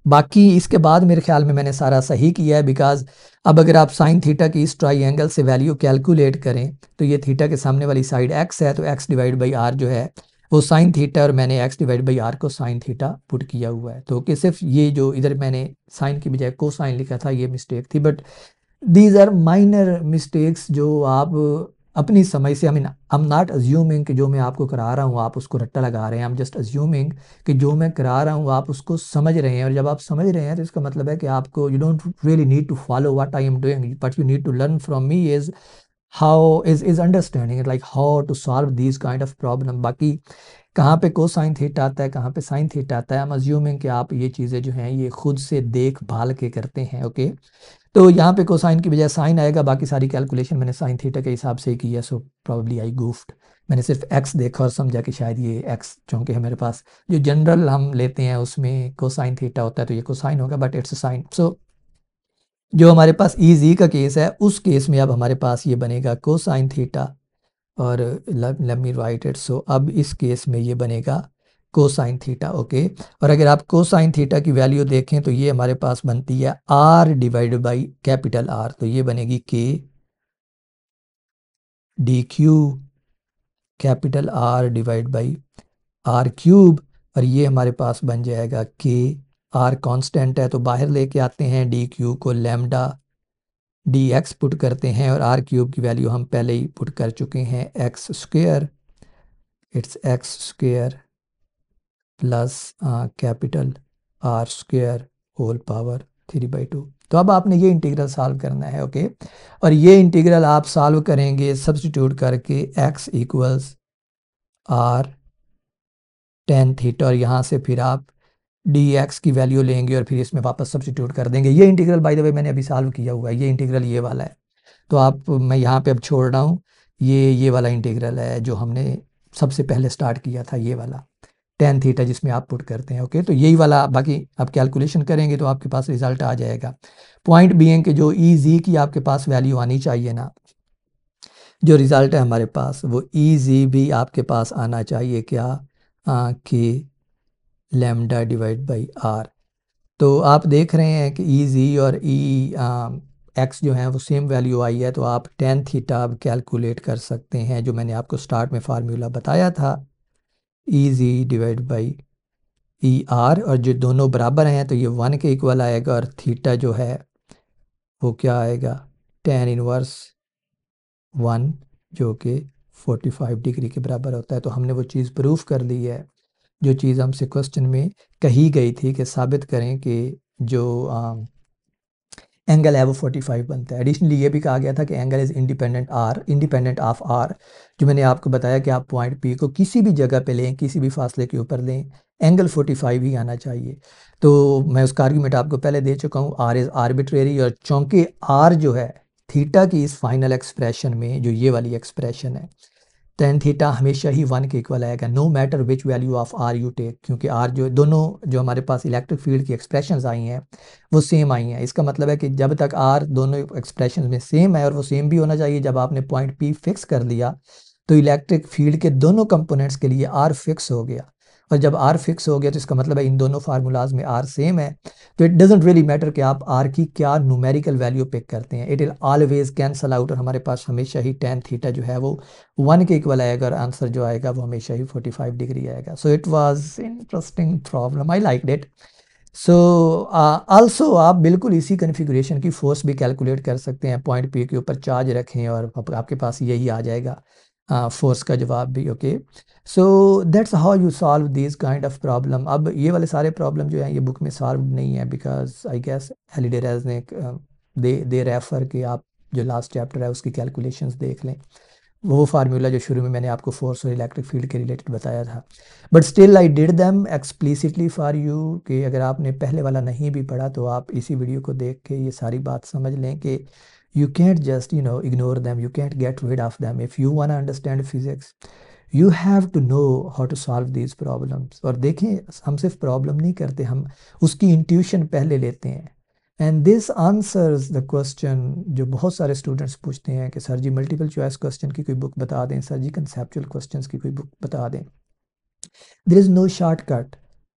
बाकी इसके बाद मेरे ख्याल में मैंने सारा सही किया है, बिकॉज अब अगर आप साइन थीटा की इस ट्राइंगल से वैल्यू कैलकुलेट करें तो ये थीटा के सामने वाली साइड x है, तो x डिवाइड बाई r जो है वो साइन थीटा, और मैंने x डिवाइड बाई r को साइन थीटा पुट किया हुआ है। तो कि सिर्फ ये जो इधर मैंने साइन की बजाय कोसाइन लिखा था ये मिस्टेक थी, but these are minor mistakes जो आप अपनी समझ से, आई एम नॉट अज्यूमिंग कि जो मैं आपको करा रहा हूँ आप उसको रट्टा लगा रहे हैं, आई एम जस्ट अज्यूमिंग कि जो मैं करा रहा हूँ आप उसको समझ रहे हैं। और जब आप समझ रहे हैं तो इसका मतलब है कि आपको you don't really need to follow what I am doing, but you need to learn from me is how is understanding like how to solve these kind of problem. बाकी कहाँ पे कोसाइन थीटा आता है, कहाँ पे sine theta आता है, I am assuming कि आप ये चीज़ें जो हैं ये खुद से देखभाल के करते हैं, ओके। तो यहाँ पे कोसाइन की बजाय साइन आएगा, बाकी सारी कैलकुलेशन मैंने साइन थीटा के हिसाब से ही की है। सो प्रॉब्ली आई गूफ्ड, मैंने सिर्फ x देखा और समझा कि शायद ये x, चूँकि है मेरे पास जो जनरल हम लेते हैं उसमें कोसाइन थीटा होता है तो ये कोसाइन होगा, बट इट्स साइन। सो जो हमारे पास EZ का केस है उस केस में अब हमारे पास ये बनेगा कोसाइन थीटा, और लेट मी राइट इट। सो अब इस केस में ये बनेगा कोसाइन थीटा, ओके। और अगर आप कोसाइन थीटा की वैल्यू देखें तो ये हमारे पास बनती है r divided by capital R, तो ये बनेगी k DQ capital R divide by r³, और ये हमारे पास बन जाएगा k, r कांस्टेंट है तो बाहर लेके आते हैं, DQ को लैम्डा DX पुट करते हैं, और r³ की वैल्यू हम पहले ही पुट कर चुके हैं x², it's x² plus capital R² whole power 3/2। तो अब आपने ये इंटीग्रल सॉल्व करना है, ओके। और ये इंटीग्रल आप सॉल्व करेंगे सब्स्टिट्यूट करके x equals r tan theta, और यहाँ से फिर आप dx की वैल्यू लेंगे और फिर इसमें वापस सब्स्टिट्यूट कर देंगे। ये इंटीग्रल बाय द वे मैंने अभी सॉल्व किया हुआ है, ये इंटीग्रल ये वाला है। तो आप मैं यहाँ पे अब छोड़ रहा हूँ, ये वाला इंटीग्रल है जो हमने सबसे पहले स्टार्ट किया था, ये वाला। tan थीटा जिसमें आप पुट करते हैं। ओके, तो यही वाला बाकी आप कैलकुलेशन करेंगे तो आपके पास रिजल्ट आ जाएगा। पॉइंट बीइंग कि जो ई जी की आपके पास वैल्यू आनी चाहिए ना, जो रिज़ल्ट है हमारे पास वो ई जी भी आपके पास आना चाहिए क्या, कि लैम्डा डिवाइड बाई आर। तो आप देख रहे हैं कि ई जी और ई एक्स जो है वो सेम वैल्यू आई है, तो आप tan थीटा अब कैलकुलेट कर सकते हैं, जो मैंने आपको स्टार्ट में फार्मूला बताया था, ई जी डिवाइड बाई ई आर, और जो दोनों बराबर हैं तो ये 1 के इक्वल आएगा, और थीटा जो है वो क्या आएगा, tan इनवर्स 1, जो कि 45 डिग्री के बराबर होता है। तो हमने वो चीज़ प्रूफ कर ली है, जो चीज़ हमसे क्वेश्चन में कही गई थी कि साबित करें कि जो एंगल है वो 45 बनता है। एडिशनली ये भी कहा गया था कि angle is independent of r, जो मैंने आपको बताया कि आप पॉइंट पी को किसी भी जगह पे लें, किसी भी फासले के ऊपर लें, एंगल 45 ही आना चाहिए। तो मैं उसका आर्गूमेंट आपको पहले दे चुका हूँ, आर इज़ आर्बिट्रेरी, और चूँकि आर जो है थीटा की इस फाइनल एक्सप्रेशन में, जो ये वाली एक्सप्रेशन है, tan थीटा हमेशा ही 1 के इक्वल आएगा, no matter which value of r you take, क्योंकि आर जो दोनों जो हमारे पास इलेक्ट्रिक फील्ड की एक्सप्रेशंस आई हैं वो सेम आई हैं। इसका मतलब है कि जब तक आर दोनों एक्सप्रेशन में सेम है, और वो सेम भी होना चाहिए जब आपने पॉइंट पी फिक्स कर लिया, तो इलेक्ट्रिक फील्ड के दोनों कंपोनेंट्स के लिए आर फिक्स हो गया। और जब आर फिक्स हो गया तो इसका मतलब है इन दोनों फार्मूलाज में आर सेम है। तो इट डजेंट रियली मैटर कि आप आर की क्या न्यूमेरिकल वैल्यू पिक करते हैं, it will always cancel out, और हमारे पास हमेशा ही tan थीटा जो है वो 1 के इक्वल आएगा, और आंसर जो आएगा वो हमेशा ही 45 डिग्री आएगा। So it was interesting problem, I liked it. So also आप बिल्कुल इसी कन्फिगरेशन की फोर्स भी कैलकुलेट कर सकते हैं, पॉइंट पी के ऊपर चार्ज रखें और आपके पास यही आ जाएगा फोर्स का जवाब भी। Okay, so that's how you solve this kind of problem. अब ये वाले सारे प्रॉब्लम जो हैं ये बुक में सॉल्व नहीं है, बिकॉज आई गेस हेलिडेरेज ने दे रेफर कि आप जो लास्ट चैप्टर है उसकी कैलकुलेशंस देख लें, वो फार्मूला जो शुरू में मैंने आपको फोर्स और इलेक्ट्रिक फील्ड के रिलेटेड बताया था। But still I did them explicitly for you, कि अगर आपने पहले वाला नहीं भी पढ़ा तो आप इसी वीडियो को देख के ये सारी बात समझ लें कि you can't just ignore them, you can't get rid of them. If you want understand physics you have to know how to solve these problems. और देखें, हम सिर्फ प्रॉब्लम नहीं करते, हम उसकी इंट्यूशन पहले लेते हैं, and this answers the question. जो बहुत सारे स्टूडेंट्स पूछते हैं कि सर जी मल्टीपल चॉइस क्वेश्चन की कोई बुक बता दें, सर जी कंसेप्चुअल क्वेश्चंस की कोई बुक बता दें। There is no shortcut.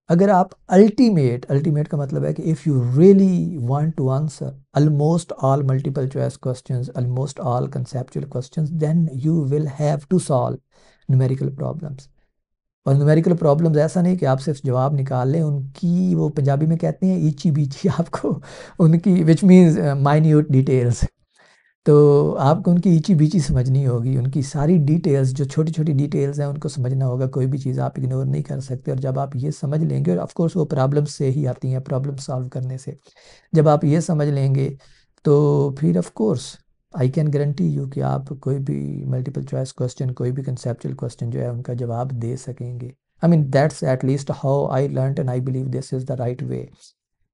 अगर आप अल्टीमेट का मतलब है कि if you really want to answer almost all multiple choice questions, almost all conceptual questions, then you will have to solve numerical problems. और न्यूमेरिकल प्रॉब्लम्स ऐसा नहीं कि आप सिर्फ जवाब निकाल लें, उनकी वो पंजाबी में कहते हैं ईची बीची आपको उनकी, विच मीन्स माइन्यूट डिटेल्स। तो आपको उनकी ईची बीची समझनी होगी, उनकी सारी डिटेल्स, जो छोटी छोटी डिटेल्स हैं उनको समझना होगा। कोई भी चीज़ आप इग्नोर नहीं कर सकते, और जब आप ये समझ लेंगे, और ऑफकोर्स वो प्रॉब्लम से ही आती हैं, प्रॉब्लम सॉल्व करने से, जब आप ये समझ लेंगे तो फिर of course I can guarantee you कि आप कोई भी मल्टीपल चॉइस क्वेश्चन, कोई भी कंसेप्चुअल क्वेश्चन जो है उनका जवाब दे सकेंगे। I mean that's at least how I learn, and I believe this is the right वे।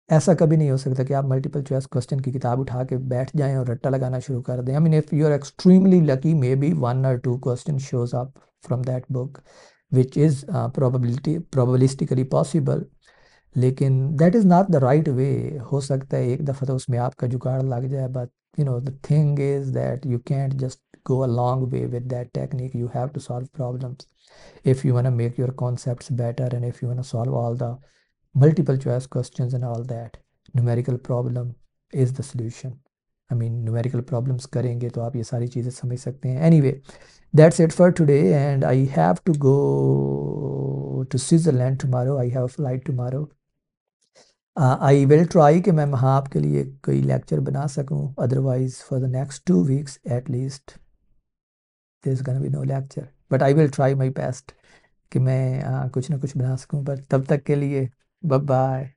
ऐसा कभी नहीं हो सकता कि आप मल्टीपल चॉइस क्वेश्चन की किताब उठा के बैठ जाएं और रट्टा लगाना शुरू कर दें। I mean if you are extremely lucky, maybe 1 or 2 question shows up from that book which is probabilistically possible, लेकिन that is not the right way. हो सकता है एक दफ़ा तो उसमें आपका जुगाड़ लग जाए, but the thing is that you can't just go a long way with that technique. You have to solve problems if you want to make your concepts better, and if you want to solve all the multiple choice questions and all that. Numerical problem is the solution. I mean numerical problems करेंगे तो आप ये सारी चीज़ें समझ सकते हैं। Anyway, that's it for today, and I have to go to Switzerland tomorrow. I have a flight tomorrow. I will try कि मैं वहाँ आपके लिए कोई लेक्चर बना सकूँ, otherwise for the next 2 weeks at least there's gonna be no lecture, but I will try my best कि मैं कुछ ना कुछ बना सकूँ। पर तब तक के लिए बाय बाय।